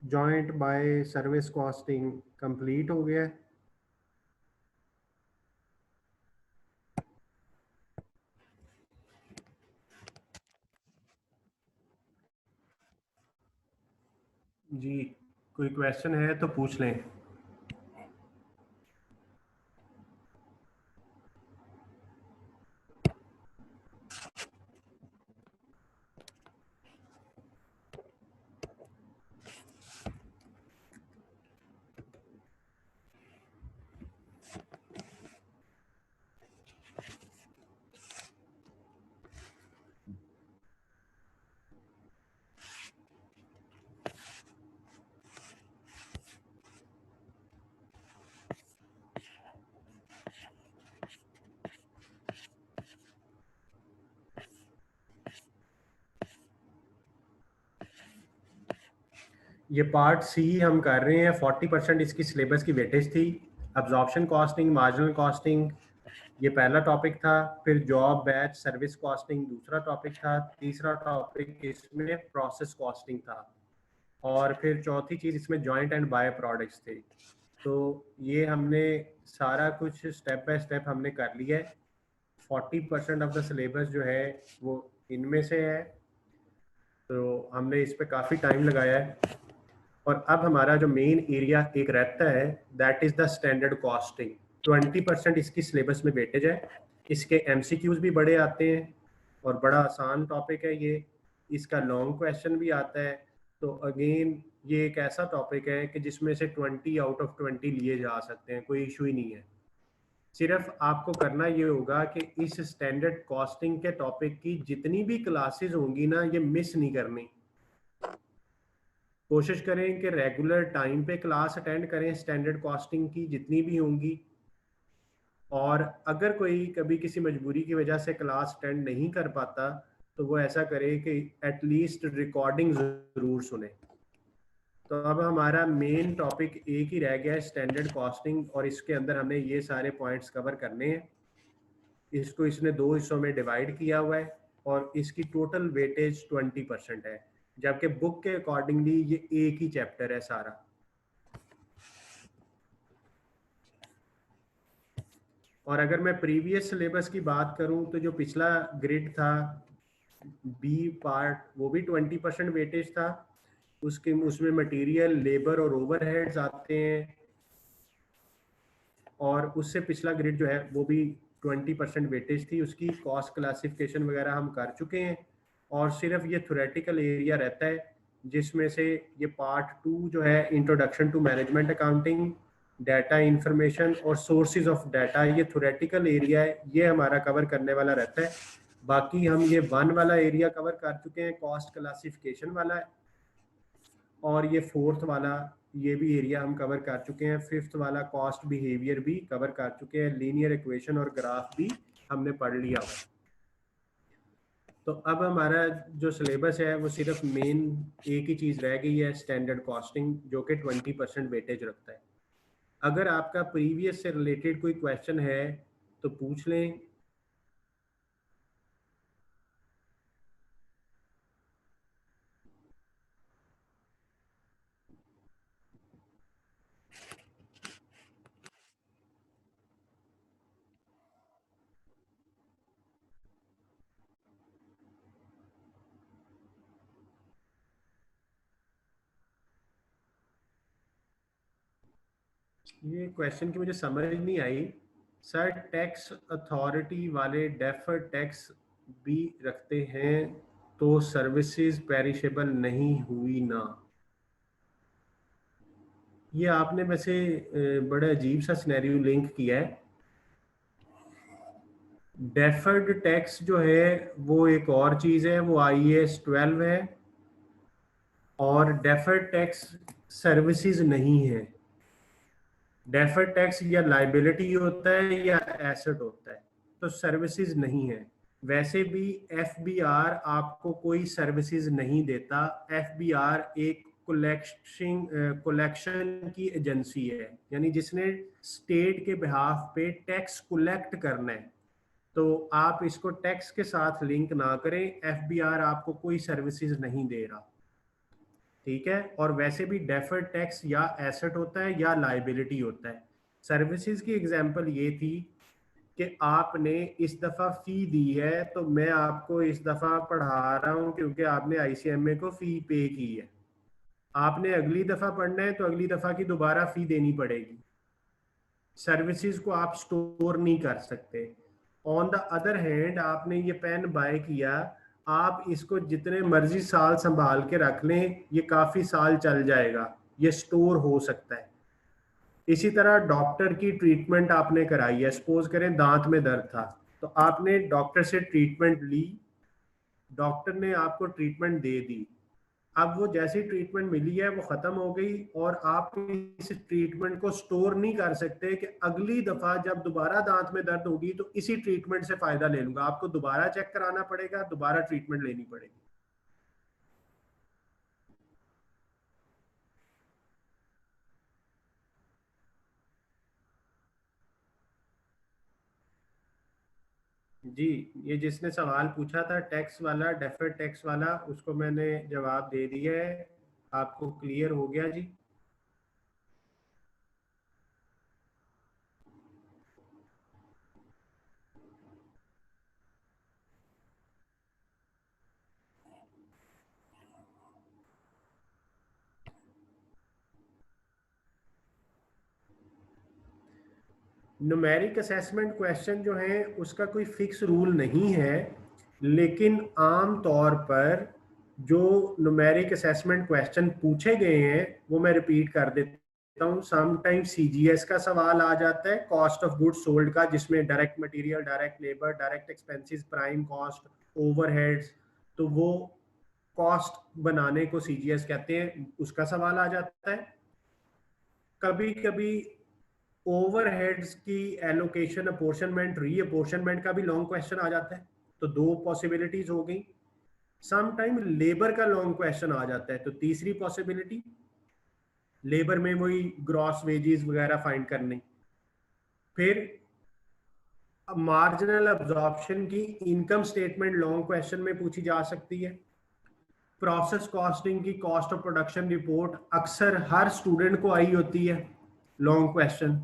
Joint bye service costing complete हो गया है। जी, कोई क्वेश्चन है तो पूछ लें। ये पार्ट सी हम कर रहे हैं। 40% इसकी सिलेबस की वेटेज थी। अब्जॉर्प्शन कॉस्टिंग, मार्जिनल कॉस्टिंग, ये पहला टॉपिक था। फिर जॉब बैच सर्विस कॉस्टिंग दूसरा टॉपिक था। तीसरा टॉपिक इसमें प्रोसेस कॉस्टिंग था। और फिर चौथी चीज़ इसमें जॉइंट एंड बाय प्रोडक्ट्स थे। तो ये हमने सारा कुछ स्टेप बाय स्टेप हमने कर लिया है। 40% ऑफ द सिलेबस जो है वो इनमें से है। तो हमने इस पे काफ़ी टाइम लगाया है। और अब हमारा जो मेन एरिया एक रहता है, that is the standard costing. 20% इसकी सिलेबस में वेटेज है। इसके एमसीक्यूज भी बड़े आते हैं और बड़ा आसान टॉपिक है ये। इसका लॉन्ग क्वेश्चन भी आता है। तो अगेन ये एक ऐसा टॉपिक है कि जिसमें से 20 आउट ऑफ 20 लिए जा सकते हैं, कोई इशू ही नहीं है। सिर्फ आपको करना ये होगा कि इस स्टैंडर्ड कॉस्टिंग के टॉपिक की जितनी भी क्लासेस होंगी ना, ये मिस नहीं करनी। कोशिश करें कि रेगुलर टाइम पे क्लास अटेंड करें स्टैंडर्ड कॉस्टिंग की जितनी भी होंगी। और अगर कोई कभी किसी मजबूरी की वजह से क्लास अटेंड नहीं कर पाता, तो वो ऐसा करे कि एटलीस्ट रिकॉर्डिंग ज़रूर सुने। तो अब हमारा मेन टॉपिक एक ही रह गया है, स्टैंडर्ड कॉस्टिंग, और इसके अंदर हमने ये सारे पॉइंट्स कवर करने हैं। इसको इसने दो हिस्सों में डिवाइड किया हुआ है और इसकी टोटल वेटेज 20% है, जबकि बुक के अकॉर्डिंगली ये एक ही चैप्टर है सारा। और अगर मैं प्रीवियस सिलेबस की बात करूं तो जो पिछला ग्रिड था बी पार्ट, वो भी 20% वेटेज था। उसके उसमें मटेरियल, लेबर और ओवरहेड्स आते हैं। और उससे पिछला ग्रिड जो है वो भी 20% वेटेज थी उसकी। कॉस्ट क्लासिफिकेशन वगैरह हम कर चुके हैं और सिर्फ ये थ्योरेटिकल एरिया रहता है, जिसमें से ये पार्ट 2 जो है introduction to management accounting, data information और सोर्सेज ऑफ डाटा, ये थ्योरेटिकल एरिया है, ये हमारा कवर करने वाला रहता है। बाकी हम ये 1 वाला एरिया कवर कर चुके हैं, कॉस्ट क्लासिफिकेशन वाला है। और ये 4th वाला, ये भी एरिया हम कवर कर चुके हैं। 5th वाला कॉस्ट बिहेवियर भी कवर कर चुके हैं। लीनियर इक्वेशन और ग्राफ भी हमने पढ़ लिया हुआ। तो अब हमारा जो सिलेबस है वो सिर्फ मेन एक ही चीज़ रह गई है, स्टैंडर्ड कॉस्टिंग, जो कि 20% वेटेज रखता है। अगर आपका प्रीवियस से रिलेटेड कोई क्वेश्चन है तो पूछ लें। ये क्वेश्चन की मुझे समझ नहीं आई। सर, टैक्स अथॉरिटी वाले डेफर्ड टैक्स भी रखते हैं तो सर्विसेज पेरिशेबल नहीं हुई ना? ये आपने वैसे बड़ा अजीब सा सिनेरियो लिंक किया है। डेफर्ड टैक्स जो है वो एक और चीज़ है, वो IAS 12 है। और डेफर्ड टैक्स सर्विसेज नहीं है। डेफर्ड टैक्स या लाइबिलिटी होता है या एसेट होता है, तो सर्विसेज नहीं है। वैसे भी FBR आपको कोई सर्विसेज नहीं देता। FBR एक कलेक्शन की एजेंसी है, यानी जिसने स्टेट के बिहाफ पे टैक्स कलेक्ट करना है। तो आप इसको टैक्स के साथ लिंक ना करें, एफबीआर आपको कोई सर्विसेज नहीं दे रहा, ठीक है। और वैसे भी डेफर्ड टैक्स या एसेट होता है या लाइबिलिटी होता है। सर्विसेज की एग्जांपल ये थी कि आपने इस दफा फी दी है, तो मैं आपको इस दफा पढ़ा रहा हूं क्योंकि आपने आईसीएमए को फी पे की है। आपने अगली दफा पढ़ना है तो अगली दफा की दोबारा फी देनी पड़ेगी। सर्विसेज को आप स्टोर नहीं कर सकते। ऑन द अदर हैंड, आपने ये पेन बाय किया, आप इसको जितने मर्जी साल संभाल के रख लें, ये काफी साल चल जाएगा, ये स्टोर हो सकता है। इसी तरह डॉक्टर की ट्रीटमेंट आपने कराई है, सपोज करें दांत में दर्द था, तो आपने डॉक्टर से ट्रीटमेंट ली, डॉक्टर ने आपको ट्रीटमेंट दे दी। अब वो जैसी ट्रीटमेंट मिली है वो खत्म हो गई, और आप इस ट्रीटमेंट को स्टोर नहीं कर सकते कि अगली दफा जब दोबारा दांत में दर्द होगी तो इसी ट्रीटमेंट से फायदा ले लूंगा। आपको दोबारा चेक कराना पड़ेगा, दोबारा ट्रीटमेंट लेनी पड़ेगी। जी, ये जिसने सवाल पूछा था टैक्स वाला, डेफर्ड टैक्स वाला, उसको मैंने जवाब दे दिया है। आपको क्लियर हो गया जी? न्यूमेरिक असेसमेंट क्वेश्चन जो है उसका कोई फिक्स रूल नहीं है, लेकिन आम तौर पर जो न्यूमेरिक असेसमेंट क्वेश्चन पूछे गए हैं वो मैं रिपीट कर देता हूँ। समटाइम्स सीजीएस का सवाल आ जाता है, कॉस्ट ऑफ गुड्स सोल्ड का, जिसमें direct material, direct labour, direct expenses, prime cost, overheads, तो वो कॉस्ट बनाने को सीजीएस कहते हैं, उसका सवाल आ जाता है। कभी कभी ओवरहेड्स की एलोकेशन, अपोर्शनमेंट, री अपोर्शनमेंट का भी लॉन्ग क्वेश्चन आ जाता है, तो दो पॉसिबिलिटीज हो गई। सम टाइम लेबर का लॉन्ग क्वेश्चन आ जाता है, तो तीसरी पॉसिबिलिटी लेबर में वही ग्रॉस वेजेस वगैरह फाइंड करने। फिर मार्जिनल अब्जॉर्प्शन की इनकम स्टेटमेंट लॉन्ग क्वेश्चन में पूछी जा सकती है। प्रोसेस कॉस्टिंग की कॉस्ट ऑफ प्रोडक्शन रिपोर्ट अक्सर हर स्टूडेंट को आई होती है, लॉन्ग क्वेश्चन।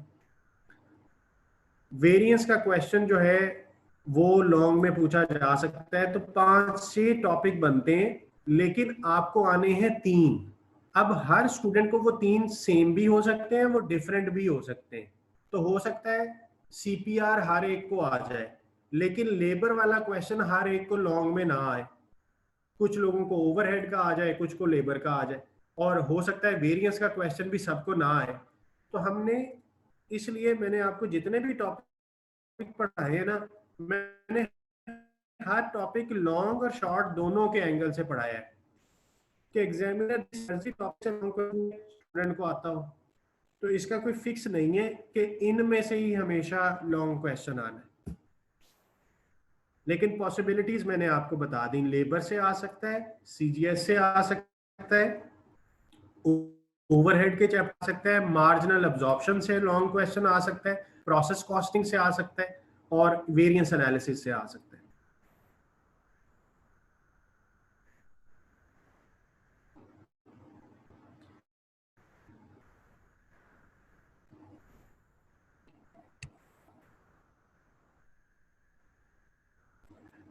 वेरिएंस का क्वेश्चन जो है वो लॉन्ग में पूछा जा सकता है। तो 5-6 टॉपिक बनते हैं, लेकिन आपको आने हैं 3। अब हर स्टूडेंट को वो 3 सेम भी हो सकते हैं, वो डिफरेंट भी हो सकते हैं। तो हो सकता है सीपीआर हर एक को आ जाए, लेकिन लेबर वाला क्वेश्चन हर एक को लॉन्ग में ना आए। कुछ लोगों को ओवरहेड का आ जाए, कुछ को लेबर का आ जाए, और हो सकता है वेरिएंस का क्वेश्चन भी सबको ना आए। तो हमने, इसलिए मैंने आपको जितने भी टॉपिक पढ़ाए हैं ना, मैंने हर टॉपिक लॉन्ग और शॉर्ट दोनों के एंगल से पढ़ाया है, कि एग्जामिनर टॉपिक से स्टूडेंट को आता हो। तो इसका कोई फिक्स नहीं है कि इनमें से ही हमेशा लॉन्ग क्वेश्चन आना है, लेकिन पॉसिबिलिटीज मैंने आपको बता दी। लेबर से आ सकता है, सीजीएस से आ सकता है, ओवरहेड के चैप्टर आ सकता है, मार्जिनल अब्जॉर्प्शन से लॉन्ग क्वेश्चन आ सकता है, प्रोसेस कॉस्टिंग से आ सकता है, और वेरिएंस एनालिसिस से आ सकता है।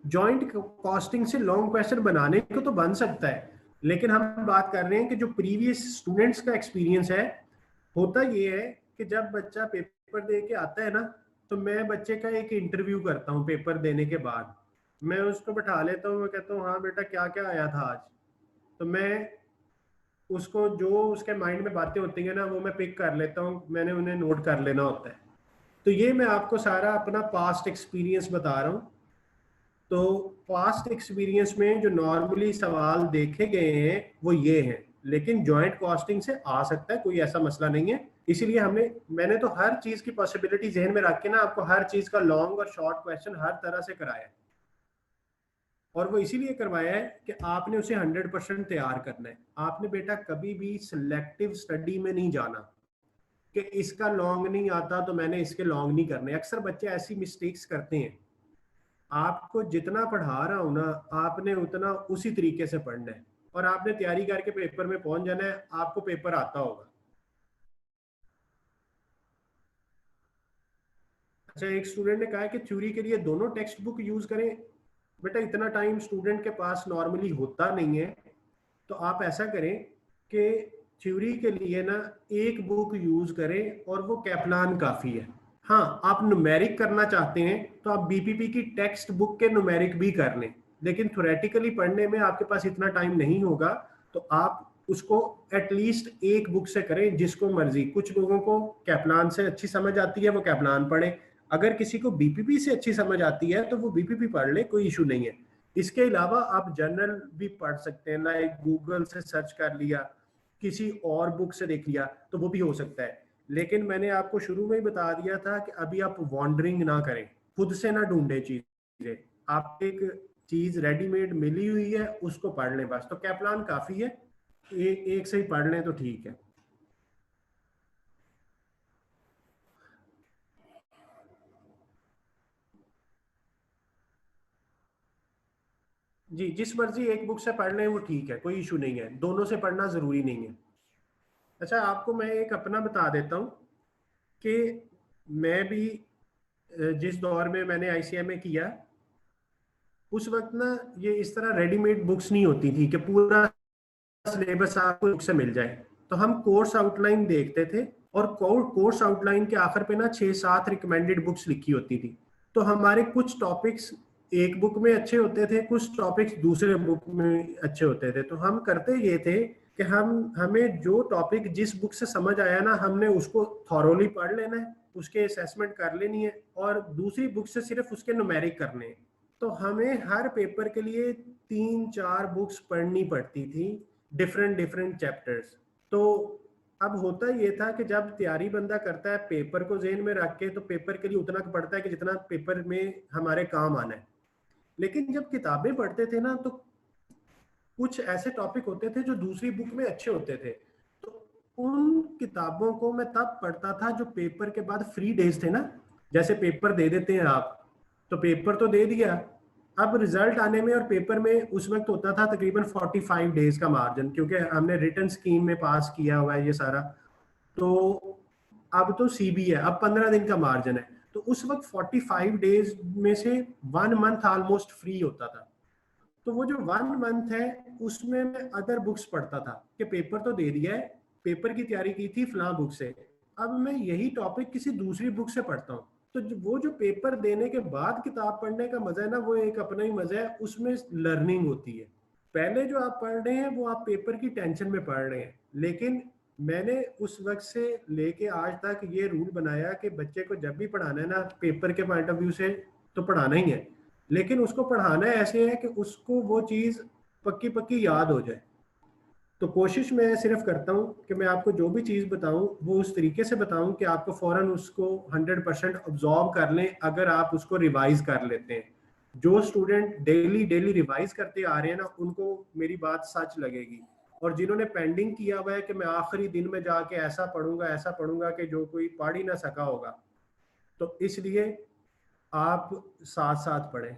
जॉइंट कॉस्टिंग से लॉन्ग क्वेश्चन बनाने को तो बन सकता है, लेकिन हम बात कर रहे हैं कि जो प्रीवियस स्टूडेंट्स का एक्सपीरियंस है, होता ये है कि जब बच्चा पेपर दे के आता है ना, तो मैं बच्चे का एक इंटरव्यू करता हूँ पेपर देने के बाद। मैं उसको बैठा लेता हूँ, मैं कहता हूँ हाँ बेटा क्या क्या आया था आज। तो मैं उसको जो उसके माइंड में बातें होती हैं ना वो मैं पिक कर लेता हूँ, मैंने उन्हें नोट कर लेना होता है। तो ये मैं आपको सारा अपना पास्ट एक्सपीरियंस बता रहा हूँ। तो पास्ट एक्सपीरियंस में जो नॉर्मली सवाल देखे गए हैं वो ये हैं, लेकिन जॉइंट कॉस्टिंग से आ सकता है, कोई ऐसा मसला नहीं है। इसीलिए मैंने तो हर चीज की पॉसिबिलिटी जहन में रख के ना आपको हर चीज का लॉन्ग और शॉर्ट क्वेश्चन हर तरह से कराया है। और वो इसीलिए करवाया है कि आपने उसे 100% तैयार करना है। आपने बेटा कभी भी सिलेक्टिव स्टडी में नहीं जाना कि इसका लॉन्ग नहीं आता तो मैंने इसके लॉन्ग नहीं करने। अक्सर बच्चे ऐसी मिस्टेक्स करते हैं आपको जितना पढ़ा रहा हूं ना, आपने उतना उसी तरीके से पढ़ना है और आपने तैयारी करके पेपर में पहुंच जाना है, आपको पेपर आता होगा। अच्छा, एक स्टूडेंट ने कहा है कि थ्योरी के लिए दोनों टेक्स्ट बुक यूज करें। बेटा इतना टाइम स्टूडेंट के पास नॉर्मली होता नहीं है, तो आप ऐसा करें कि थ्योरी के लिए ना एक बुक यूज करें और वो कैपलान काफी है। हाँ, आप न्यूमेरिक करना चाहते हैं तो आप बीपीपी की टेक्स्ट बुक के न्यूमेरिक भी कर लें, लेकिन थ्योरेटिकली पढ़ने में आपके पास इतना टाइम नहीं होगा, तो आप उसको एटलीस्ट एक बुक से करें, जिसको मर्जी। कुछ लोगों को कैपलान से अच्छी समझ आती है, वो कैपलान पढ़े। अगर किसी को बीपीपी से अच्छी समझ आती है तो वो बीपीपी पढ़ ले, कोई इशू नहीं है। इसके अलावा आप जर्नल भी पढ़ सकते हैं, लाइक गूगल से सर्च कर लिया, किसी और बुक से देख लिया, तो वो भी हो सकता है। लेकिन मैंने आपको शुरू में ही बता दिया था कि अभी आप वॉन्डरिंग ना करें, खुद से ना ढूंढे चीजें। आप एक चीज रेडीमेड मिली हुई है उसको पढ़ लें बस, तो कैपलान काफी है। एक से ही पढ़ लें तो ठीक है। जी, जिस मर्जी एक बुक से पढ़ लें वो ठीक है, कोई इशू नहीं है, दोनों से पढ़ना जरूरी नहीं है। अच्छा, आपको मैं एक अपना बता देता हूँ कि मैं भी जिस दौर में मैंने आईसीएमए किया, उस वक्त ना ये इस तरह रेडीमेड बुक्स नहीं होती थी कि पूरा सिलेबस आपको बुक से मिल जाए। तो हम कोर्स आउटलाइन देखते थे, और कोर्स आउटलाइन के आखिर पे ना 6-7 रिकमेंडेड बुक्स लिखी होती थी। तो हमारे कुछ टॉपिक्स एक बुक में अच्छे होते थे, कुछ टॉपिक्स दूसरे बुक में अच्छे होते थे। तो हम करते ये थे कि हमें जो टॉपिक जिस बुक से समझ आया ना, हमने उसको थॉरोली पढ़ लेना है, उसके असेसमेंट कर लेनी है, और दूसरी बुक से सिर्फ उसके न्यूमेरिक करने हैं। तो हमें हर पेपर के लिए 3-4 बुक्स पढ़नी पड़ती थी, डिफरेंट डिफरेंट चैप्टर्स। तो अब होता ये था कि जब तैयारी बंदा करता है पेपर को जेहन में रख के, तो पेपर के लिए उतना पढ़ता है कि जितना पेपर में हमारे काम आना है। लेकिन जब किताबें पढ़ते थे ना, तो कुछ ऐसे टॉपिक होते थे जो दूसरी बुक में अच्छे होते थे। तो उन किताबों को मैं तब पढ़ता था जो पेपर के बाद फ्री डेज थे ना। जैसे पेपर दे देते हैं आप, तो पेपर तो दे दिया, अब रिजल्ट आने में और पेपर में उस वक्त होता था तकरीबन 45 डेज का मार्जिन, क्योंकि हमने रिटर्न स्कीम में पास किया हुआ है ये सारा। तो अब तो सीबी है, अब 15 दिन का मार्जिन है। तो उस वक्त 45 डेज में से 1 मंथ ऑलमोस्ट फ्री होता था। तो वो जो 1 मंथ है, उसमें मैं अदर बुक्स पढ़ता था कि पेपर तो दे दिया है, पेपर की तैयारी की थी फलां बुक से, अब मैं यही टॉपिक किसी दूसरी बुक से पढ़ता हूँ। तो वो जो पेपर देने के बाद किताब पढ़ने का मजा है ना, वो एक अपना ही मजा है, उसमें लर्निंग होती है। पहले जो आप पढ़ रहे हैं वो आप पेपर की टेंशन में पढ़ रहे हैं। लेकिन मैंने उस वक्त से लेके आज तक ये रूल बनाया कि बच्चे को जब भी पढ़ाना है ना, पेपर के पॉइंट ऑफ व्यू से तो पढ़ाना ही है, लेकिन उसको पढ़ाना ऐसे है कि उसको वो चीज पक्की पक्की याद हो जाए। तो कोशिश मैं सिर्फ करता हूँ कि मैं आपको जो भी चीज बताऊं वो उस तरीके से बताऊं कि आपको फौरन उसको 100% ऑब्जॉर्व कर लें, अगर आप उसको रिवाइज कर लेते हैं। जो स्टूडेंट डेली डेली रिवाइज करते आ रहे हैं ना, उनको मेरी बात सच लगेगी। और जिन्होंने पेंडिंग किया हुआ है कि मैं आखिरी दिन में जाके ऐसा पढ़ूंगा कि जो कोई पढ़ ही ना सका होगा, तो इसलिए आप साथ साथ पढ़ें।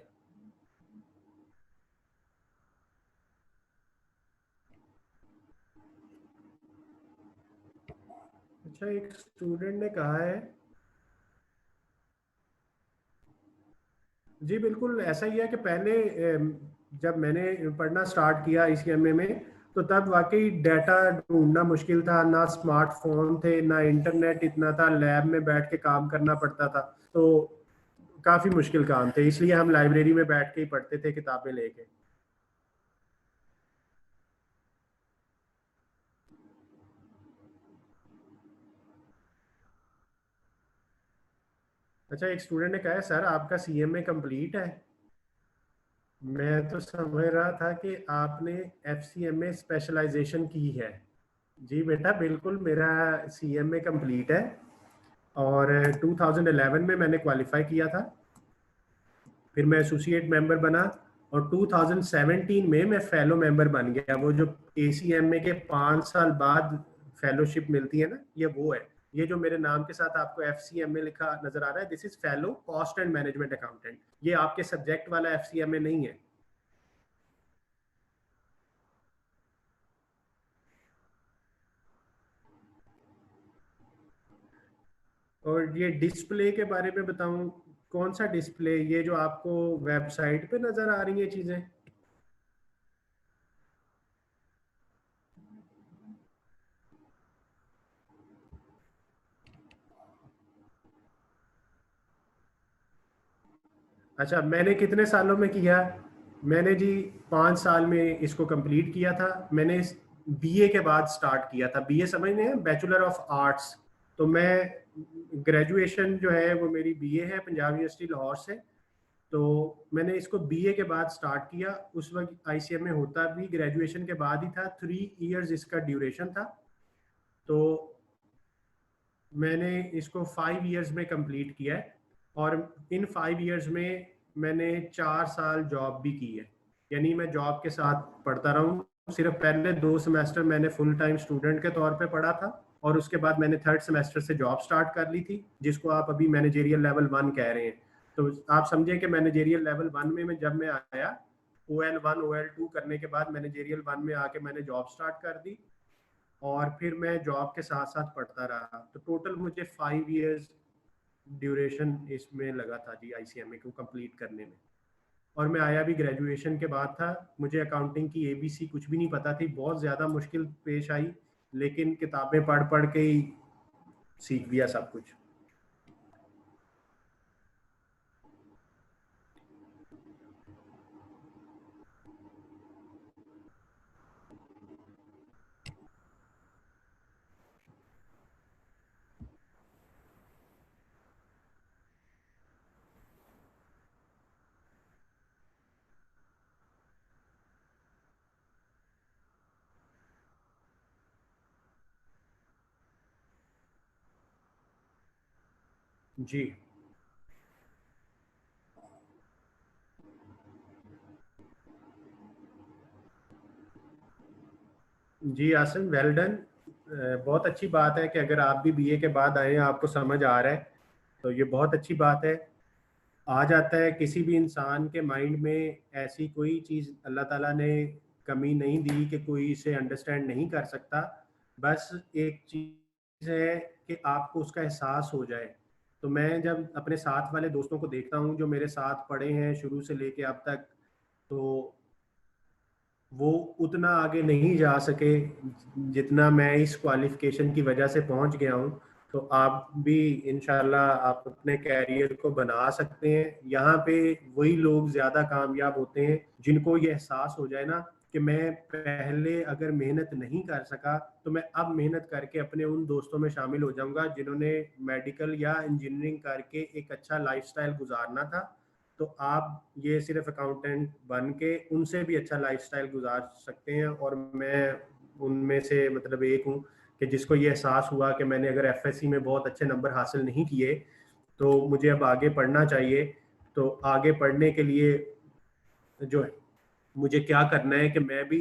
अच्छा, एक स्टूडेंट ने कहा है, जी बिल्कुल ऐसा ही है कि पहले जब मैंने पढ़ना स्टार्ट किया आईसीएमए में, तो तब वाकई डाटा ढूंढना मुश्किल था, ना स्मार्टफोन थे, ना इंटरनेट इतना था, लैब में बैठ के काम करना पड़ता था। तो काफ़ी मुश्किल काम थे, इसलिए हम लाइब्रेरी में बैठ के ही पढ़ते थे किताबें लेके। अच्छा, एक स्टूडेंट ने कहा है सर आपका सीएमए कंप्लीट है। मैं तो समझ रहा था कि आपने एफसीएमए स्पेशलाइजेशन की है। जी बेटा, बिल्कुल मेरा सीएमए कंप्लीट है, और 2011 में मैंने क्वालिफाई किया था, फिर मैं एसोसिएट मेंबर बना, और 2017 में मैं फेलो मेंबर बन गया। वो जो एसीएमए के 5 साल बाद फेलोशिप मिलती है ना, ये वो है। ये जो मेरे नाम के साथ आपको FCMA लिखा नजर आ रहा है, this is fellow cost and management accountant. ये आपके सब्जेक्ट वाला FCMA नहीं है। और ये डिस्प्ले के बारे में बताऊं, कौन सा डिस्प्ले? ये जो आपको वेबसाइट पे नजर आ रही है चीजें? अच्छा, मैंने कितने सालों में किया? मैंने जी 5 साल में इसको कंप्लीट किया था। मैंने BA के बाद स्टार्ट किया था। BA समझते हैं, बैचलर ऑफ आर्ट्स। तो मैं ग्रेजुएशन जो है वो मेरी BA है, पंजाब यूनिवर्सिटी लाहौर से। तो मैंने इसको BA के बाद स्टार्ट किया। उस वक्त ICMA होता भी ग्रेजुएशन के बाद ही था। 3 इयर्स इसका ड्यूरेशन था। तो मैंने इसको 5 इयर्स में कंप्लीट किया है। और इन 5 इयर्स में मैंने 4 साल जॉब भी की है। यानी मैं जॉब के साथ पढ़ता रहा हूँ। सिर्फ पहले 2 सेमेस्टर मैंने फुल टाइम स्टूडेंट के तौर पे पढ़ा था, और उसके बाद मैंने थर्ड सेमेस्टर से जॉब स्टार्ट कर ली थी, जिसको आप अभी मैनेजेरियल लेवल 1 कह रहे हैं। तो आप समझे कि मैनेजेरियल लेवल 1 में जब मैं आया, OL1 OL2 करने के बाद मैनेजेरियल 1 में आके मैंने जॉब स्टार्ट कर दी, और फिर मैं जॉब के साथ साथ पढ़ता रहा। तो टोटल मुझे 5 इयर्स ड्यूरेशन इसमें लगा था जी, ICMA को कंप्लीट करने में। और मैं आया भी ग्रेजुएशन के बाद था। मुझे अकाउंटिंग की ABC कुछ भी नहीं पता थी, बहुत ज़्यादा मुश्किल पेश आई, लेकिन किताबें पढ़ पढ़ के ही सीख दिया सब कुछ। जी जी आसिम, वेल डन। बहुत अच्छी बात है कि अगर आप भी BA के बाद आए हैं, आपको समझ आ रहा है, तो ये बहुत अच्छी बात है। आ जाता है किसी भी इंसान के माइंड में ऐसी कोई चीज़ अल्लाह ताला ने कमी नहीं दी कि कोई इसे अंडरस्टैंड नहीं कर सकता। बस एक चीज़ है कि आपको उसका एहसास हो जाए। तो मैं जब अपने साथ वाले दोस्तों को देखता हूँ जो मेरे साथ पढ़े हैं शुरू से लेके अब तक, तो वो उतना आगे नहीं जा सके जितना मैं इस क्वालिफिकेशन की वजह से पहुंच गया हूं। तो आप भी इंशाल्लाह आप अपने कैरियर को बना सकते हैं। यहाँ पे वही लोग ज़्यादा कामयाब होते हैं जिनको ये एहसास हो जाए ना कि मैं पहले अगर मेहनत नहीं कर सका, तो मैं अब मेहनत करके अपने उन दोस्तों में शामिल हो जाऊंगा जिन्होंने मेडिकल या इंजीनियरिंग करके एक अच्छा लाइफस्टाइल गुजारना था। तो आप ये सिर्फ अकाउंटेंट बन के उनसे भी अच्छा लाइफस्टाइल गुजार सकते हैं। और मैं उनमें से मतलब एक हूँ कि जिसको ये एहसास हुआ कि मैंने अगर FSC में बहुत अच्छे नंबर हासिल नहीं किए, तो मुझे अब आगे पढ़ना चाहिए। तो आगे पढ़ने के लिए जो है, मुझे क्या करना है कि मैं भी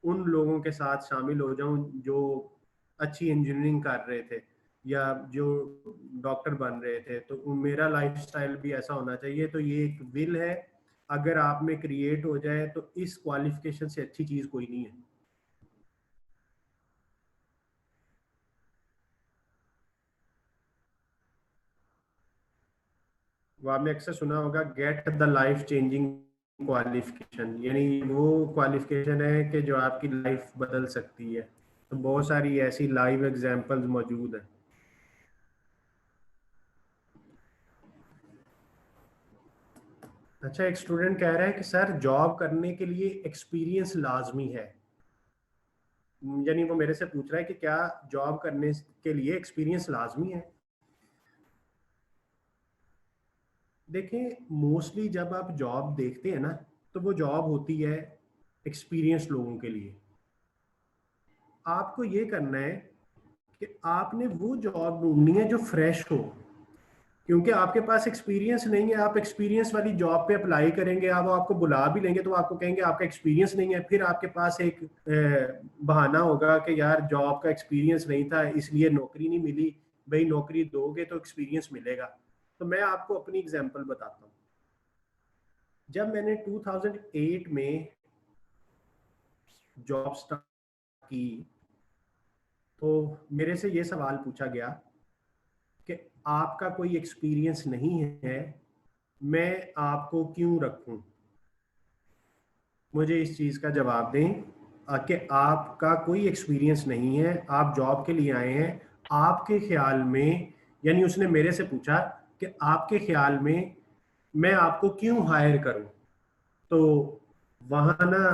उन लोगों के साथ शामिल हो जाऊं जो अच्छी इंजीनियरिंग कर रहे थे या जो डॉक्टर बन रहे थे। तो मेरा लाइफस्टाइल भी ऐसा होना चाहिए। तो ये एक विल है, अगर आप में क्रिएट हो जाए तो इस क्वालिफिकेशन से अच्छी चीज कोई नहीं है। वो आपने अक्सर सुना होगा, get the life changing qualification, यानी वो क्वालिफिकेशन है कि जो आपकी लाइफ बदल सकती है। तो बहुत सारी ऐसी लाइव एग्जांपल्स मौजूद हैं। अच्छा, एक स्टूडेंट कह रहा है कि सर जॉब करने के लिए एक्सपीरियंस लाजमी है। यानी वो मेरे से पूछ रहा है कि क्या जॉब करने के लिए एक्सपीरियंस लाजमी है? देखिए, मोस्टली जब आप जॉब देखते हैं ना, तो वो जॉब होती है एक्सपीरियंस लोगों के लिए। आपको ये करना है कि आपने वो जॉब ढूंढनी है जो फ्रेश हो। क्योंकि आपके पास एक्सपीरियंस नहीं है, आप एक्सपीरियंस वाली जॉब पे अप्लाई करेंगे, आप वो आपको बुला भी लेंगे तो आपको कहेंगे आपका एक्सपीरियंस नहीं है। फिर आपके पास एक बहाना होगा कि यार जॉब का एक्सपीरियंस नहीं था इसलिए नौकरी नहीं मिली, भाई नौकरी दोगे तो एक्सपीरियंस मिलेगा। तो मैं आपको अपनी एग्जांपल बताता हूँ। जब मैंने 2008 में जॉब स्टार्ट की तो मेरे से ये सवाल पूछा गया कि आपका कोई एक्सपीरियंस नहीं है, मैं आपको क्यों रखूं। मुझे इस चीज़ का जवाब दें कि आपका कोई एक्सपीरियंस नहीं है, आप जॉब के लिए आए हैं, आपके ख्याल में, यानी उसने मेरे से पूछा कि आपके ख्याल में मैं आपको क्यों हायर करूं। तो वहां ना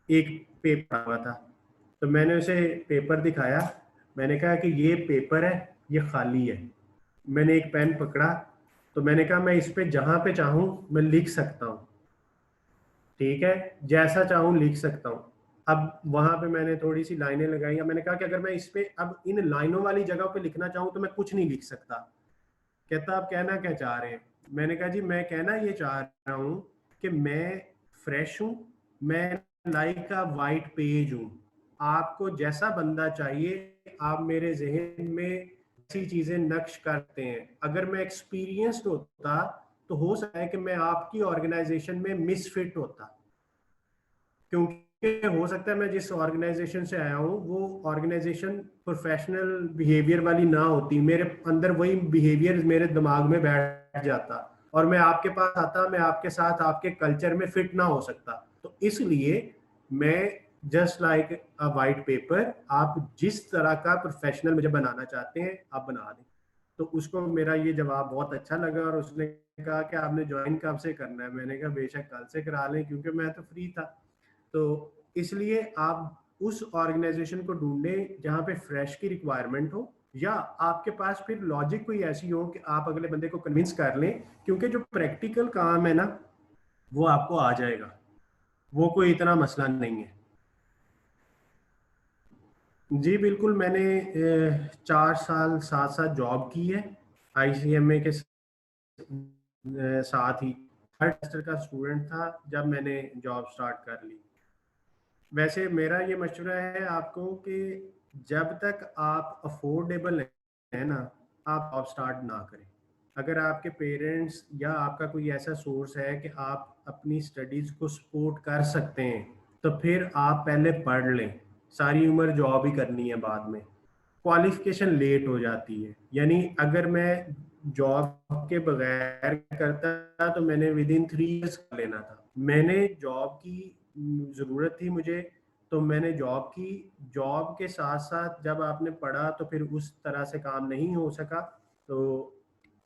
एक पेपर हुआ था, तो मैंने उसे पेपर दिखाया, मैंने कहा कि ये पेपर है, ये खाली है। मैंने एक पेन पकड़ा, तो मैंने कहा मैं इस पे जहां पे चाहूं मैं लिख सकता हूँ, ठीक है, जैसा चाहूं लिख सकता हूँ। अब वहां पे मैंने थोड़ी सी लाइनें लगाई, मैंने कहा कि अगर मैं इस पे अब इन लाइनों वाली जगह पे लिखना चाहूँ तो मैं कुछ नहीं लिख सकता। कहता आप कहना क्या चाह रहे हैं। मैंने कहा जी मैं कहना ये चाह रहा हूँ कि मैं फ्रेश हूँ, मैं लाइक अ वाइट पेज हूँ, आपको जैसा बंदा चाहिए आप मेरे जहन में ऐसी चीजें नक्श करते हैं। अगर मैं एक्सपीरियंस्ड होता तो हो सकता है कि मैं आपकी ऑर्गेनाइजेशन में मिसफिट होता, क्योंकि हो सकता है मैं जिस ऑर्गेनाइजेशन से आया हूँ वो ऑर्गेनाइजेशन प्रोफेशनल बिहेवियर वाली ना होती, मेरे अंदर वही बिहेवियर मेरे दिमाग में बैठ जाता और मैं आपके पास आता, मैं आपके साथ आपके कल्चर में फिट ना हो सकता। तो इसलिए मैं जस्ट लाइक अ वाइट पेपर, आप जिस तरह का प्रोफेशनल मुझे बनाना चाहते हैं आप बना दें। तो उसको मेरा ये जवाब बहुत अच्छा लगा और उसने कहा कि आपने ज्वाइन कब से करना है। मैंने कहा बेशक कल से करा लें, क्योंकि मैं तो फ्री था। तो इसलिए आप उस ऑर्गेनाइजेशन को ढूंढें जहां पे फ्रेश की रिक्वायरमेंट हो, या आपके पास फिर लॉजिक कोई ऐसी हो कि आप अगले बंदे को कन्विंस कर लें, क्योंकि जो प्रैक्टिकल काम है ना वो आपको आ जाएगा, वो कोई इतना मसला नहीं है। जी बिल्कुल, मैंने 4 साल साथ साथ जॉब की है आईसीएमए के साथ ही। थर्ड सेमेस्टर का स्टूडेंट था जब मैंने जॉब स्टार्ट कर ली। वैसे मेरा ये मशवरा है आपको कि जब तक आप अफोर्डेबल है ना, आप जॉब स्टार्ट ना करें। अगर आपके पेरेंट्स या आपका कोई ऐसा सोर्स है कि आप अपनी स्टडीज को सपोर्ट कर सकते हैं, तो फिर आप पहले पढ़ लें। सारी उम्र जॉब ही करनी है बाद में, क्वालिफिकेशन लेट हो जाती है। यानी अगर मैं जॉब के बगैर करता तो मैंने विद इन 3 इयर्स कर लेना था। मैंने जॉब की ज़रूरत थी मुझे, तो मैंने जॉब की। जॉब के साथ साथ जब आपने पढ़ा तो फिर उस तरह से काम नहीं हो सका। तो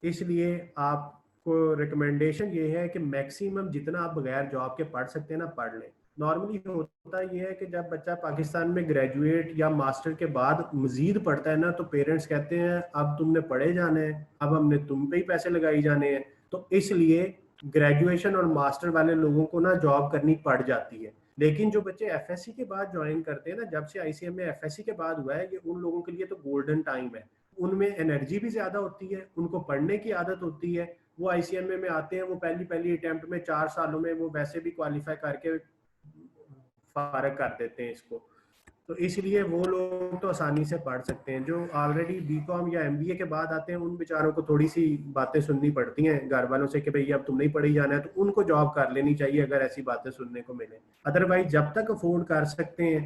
इसलिए आपको रिकमेंडेशन ये है कि मैक्सिमम जितना आप बगैर जॉब के पढ़ सकते हैं ना पढ़ लें। नॉर्मली होता ये है कि जब बच्चा पाकिस्तान में ग्रेजुएट या मास्टर के बाद मजीद पढ़ता है ना, तो पेरेंट्स कहते हैं अब तुमने पढ़े जाना है, अब हमने तुम पे ही पैसे लगाई जाने हैं। तो इसलिए ग्रेजुएशन और मास्टर वाले लोगों को ना जॉब करनी पड़ जाती है। लेकिन जो बच्चे एफएससी के बाद ज्वाइन करते हैं ना, जब से आईसीएम में एफएससी के बाद हुआ है, ये उन लोगों के लिए तो गोल्डन टाइम है। उनमें एनर्जी भी ज्यादा होती है, उनको पढ़ने की आदत होती है। वो आईसीएमए में आते हैं, वो पहली पहली अटेम्प्ट में 4 सालों में वो वैसे भी क्वालिफाई करके फारग कर देते हैं इसको। तो इसलिए वो लोग तो आसानी से पढ़ सकते हैं। जो ऑलरेडी बीकॉम या एमबीए के बाद आते हैं उन बेचारों को थोड़ी सी बातें सुननी पड़ती हैं घर वालों से कि भाई अब तुम नहीं पढ़ी जाना है, तो उनको जॉब कर लेनी चाहिए अगर ऐसी बातें सुनने को मिले। अदरवाइज जब तक अफोर्ड कर सकते हैं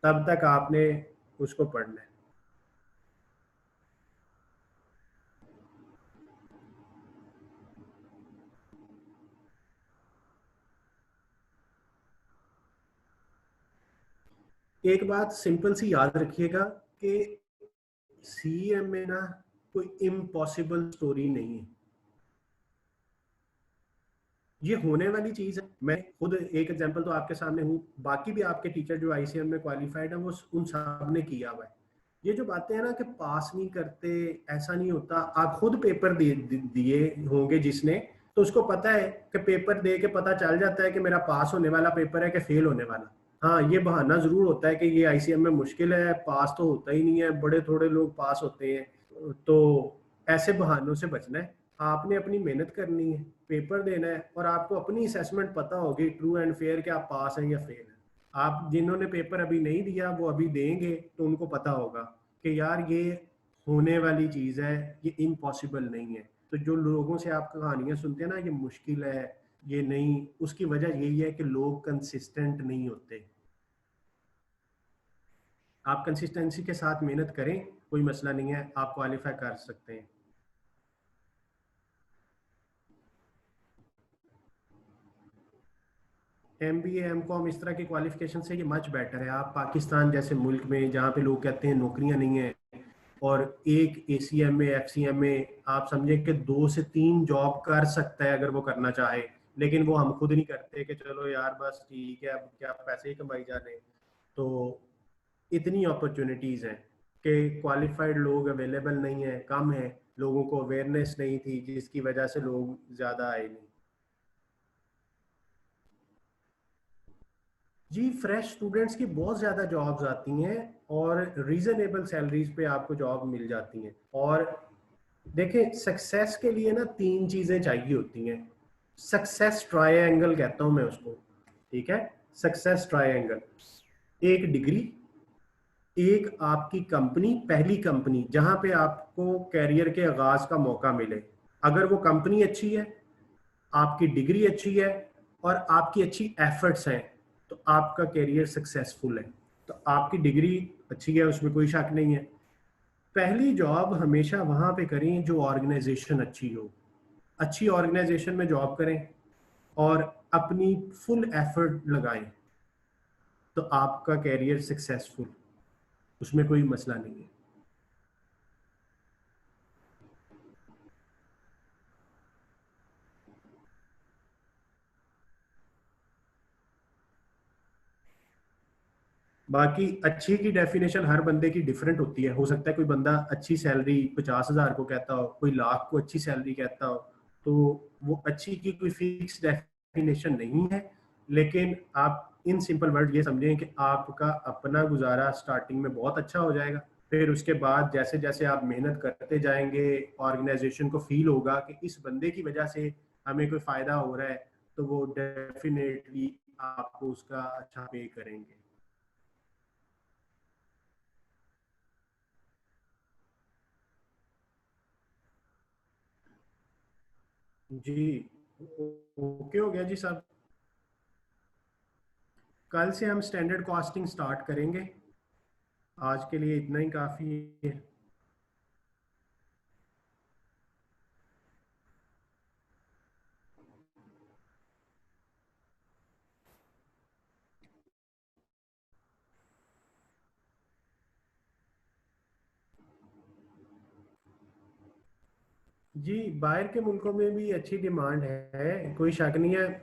तब तक आपने उसको पढ़ना है। एक बात सिंपल सी याद रखिएगा कि सीएम में ना कोई इम्पॉसिबल स्टोरी नहीं है, ये होने वाली चीज है। मैं खुद एक एग्जांपल तो आपके सामने हूँ, बाकी भी आपके टीचर जो आईसीएम में क्वालिफाइड है वो उन सब ने किया हुआ है। ये जो बातें हैं ना कि पास नहीं करते, ऐसा नहीं होता। आप खुद पेपर दिए होंगे जिसने, तो उसको पता है कि पेपर दे के पता चल जाता है कि मेरा पास होने वाला पेपर है कि फेल होने वाला। हाँ, ये बहाना जरूर होता है कि ये आईसीएम में मुश्किल है, पास तो होता ही नहीं है, बड़े थोड़े लोग पास होते हैं। तो ऐसे बहानों से बचना है। आपने अपनी मेहनत करनी है, पेपर देना है, और आपको अपनी असेसमेंट पता होगी ट्रू एंड फेयर कि आप पास हैं या फेल हैं। आप जिन्होंने पेपर अभी नहीं दिया वो अभी देंगे तो उनको पता होगा। कि यार ये होने वाली चीज़ है, ये इम्पॉसिबल नहीं है। तो जो लोगों से आप कहानियां सुनते हैं ना, ये मुश्किल है, ये नहीं, उसकी वजह यही है कि लोग कंसिस्टेंट नहीं होते। आप कंसिस्टेंसी के साथ मेहनत करें, कोई मसला नहीं है, आप क्वालिफाई कर सकते हैं। MBA MCOM इस तरह की क्वालिफिकेशन से ये मच बेटर है। आप पाकिस्तान जैसे मुल्क में जहाँ पे लोग कहते हैं नौकरियां नहीं है, और एक ACMA FCMA आप समझे कि 2 से 3 जॉब कर सकता है अगर वो करना चाहे, लेकिन वो हम खुद नहीं करते कि चलो यार बस ठीक है, अब क्या पैसे ही कमाई जा रहे हैं। तो इतनी अपॉर्चुनिटीज़ हैं कि क्वालिफाइड लोग अवेलेबल नहीं है, कम है, लोगों को अवेयरनेस नहीं थी जिसकी वजह से लोग ज़्यादा आए नहीं। जी, फ्रेश स्टूडेंट्स की बहुत ज़्यादा जॉब्स आती हैं और रीजनेबल सैलरीज पे आपको जॉब मिल जाती हैं। और देखिए, सक्सेस के लिए ना 3 चीज़ें चाहिए होती हैं। सक्सेस ट्रायंगल कहता हूँ मैं उसको, ठीक है। सक्सेस ट्रायंगल: एक डिग्री, एक आपकी कंपनी, पहली कंपनी जहां पे आपको कैरियर के आगाज का मौका मिले। अगर वो कंपनी अच्छी है, आपकी डिग्री अच्छी है और आपकी अच्छी एफर्ट्स हैं, तो आपका कैरियर सक्सेसफुल है। तो आपकी डिग्री अच्छी है, उसमें कोई शक नहीं है। पहली जॉब हमेशा वहां पे करें जो ऑर्गेनाइजेशन अच्छी हो। अच्छी ऑर्गेनाइजेशन में जॉब करें और अपनी फुल एफर्ट लगाएं, तो आपका कैरियर सक्सेसफुल, उसमें कोई मसला नहीं है। बाकी अच्छी की डेफिनेशन हर बंदे की डिफरेंट होती है। हो सकता है कोई बंदा अच्छी सैलरी 50,000 को कहता हो, कोई लाख को अच्छी सैलरी कहता हो। तो वो अच्छी की कोई फिक्स डेफिनेशन नहीं है। लेकिन आप इन सिंपल वर्ड ये समझें कि आपका अपना गुजारा स्टार्टिंग में बहुत अच्छा हो जाएगा। फिर उसके बाद जैसे जैसे आप मेहनत करते जाएंगे, ऑर्गेनाइजेशन को फील होगा कि इस बंदे की वजह से हमें कोई फायदा हो रहा है, तो वो डेफिनेटली आपको उसका अच्छा पे करेंगे। जी, ओके हो गया जी साहब। कल से हम स्टैंडर्ड कॉस्टिंग स्टार्ट करेंगे। आज के लिए इतना ही काफ़ी है। जी, बाहर के मुल्कों में भी अच्छी डिमांड है, कोई शक नहीं है।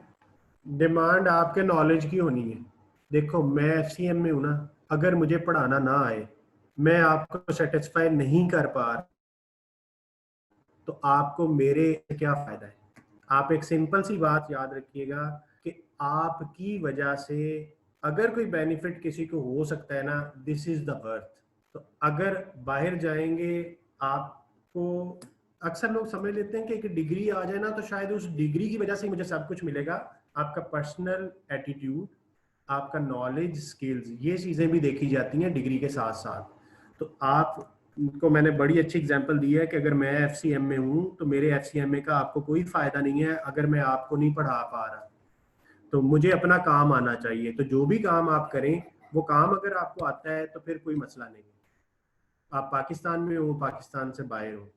डिमांड आपके नॉलेज की होनी है। देखो, मैं FCM में हूँ ना, अगर मुझे पढ़ाना ना आए, मैं आपको सेटिस्फाई नहीं कर पा रहा, तो आपको मेरे से क्या फ़ायदा है। आप एक सिंपल सी बात याद रखिएगा कि आपकी वजह से अगर कोई बेनिफिट किसी को हो सकता है ना, दिस इज द वर्थ। तो अगर बाहर जाएंगे, आपको, अक्सर लोग समझ लेते हैं कि एक डिग्री आ जाए ना तो शायद उस डिग्री की वजह से ही मुझे सब कुछ मिलेगा। आपका पर्सनल एटीट्यूड, आपका नॉलेज, स्किल्स, ये चीज़ें भी देखी जाती हैं डिग्री के साथ साथ। तो आप को मैंने बड़ी अच्छी एग्जांपल दी है कि अगर मैं FCM में हूँ तो मेरे FCMA का आपको कोई फायदा नहीं है अगर मैं आपको नहीं पढ़ा पा रहा। तो मुझे अपना काम आना चाहिए। तो जो भी काम आप करें, वो काम अगर आपको आता है तो फिर कोई मसला नहीं है। आप पाकिस्तान में हो, पाकिस्तान से बाहर हो।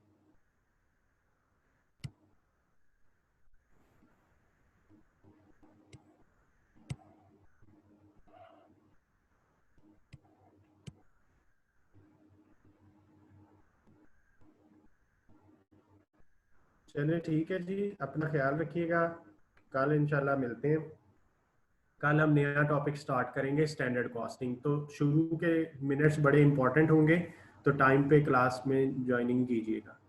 चलिए ठीक है जी, अपना ख्याल रखिएगा। कल इंशाल्लाह मिलते हैं। कल हम नया टॉपिक स्टार्ट करेंगे, स्टैंडर्ड कॉस्टिंग। तो शुरू के मिनट्स बड़े इंपॉर्टेंट होंगे, तो टाइम पे क्लास में ज्वाइनिंग कीजिएगा।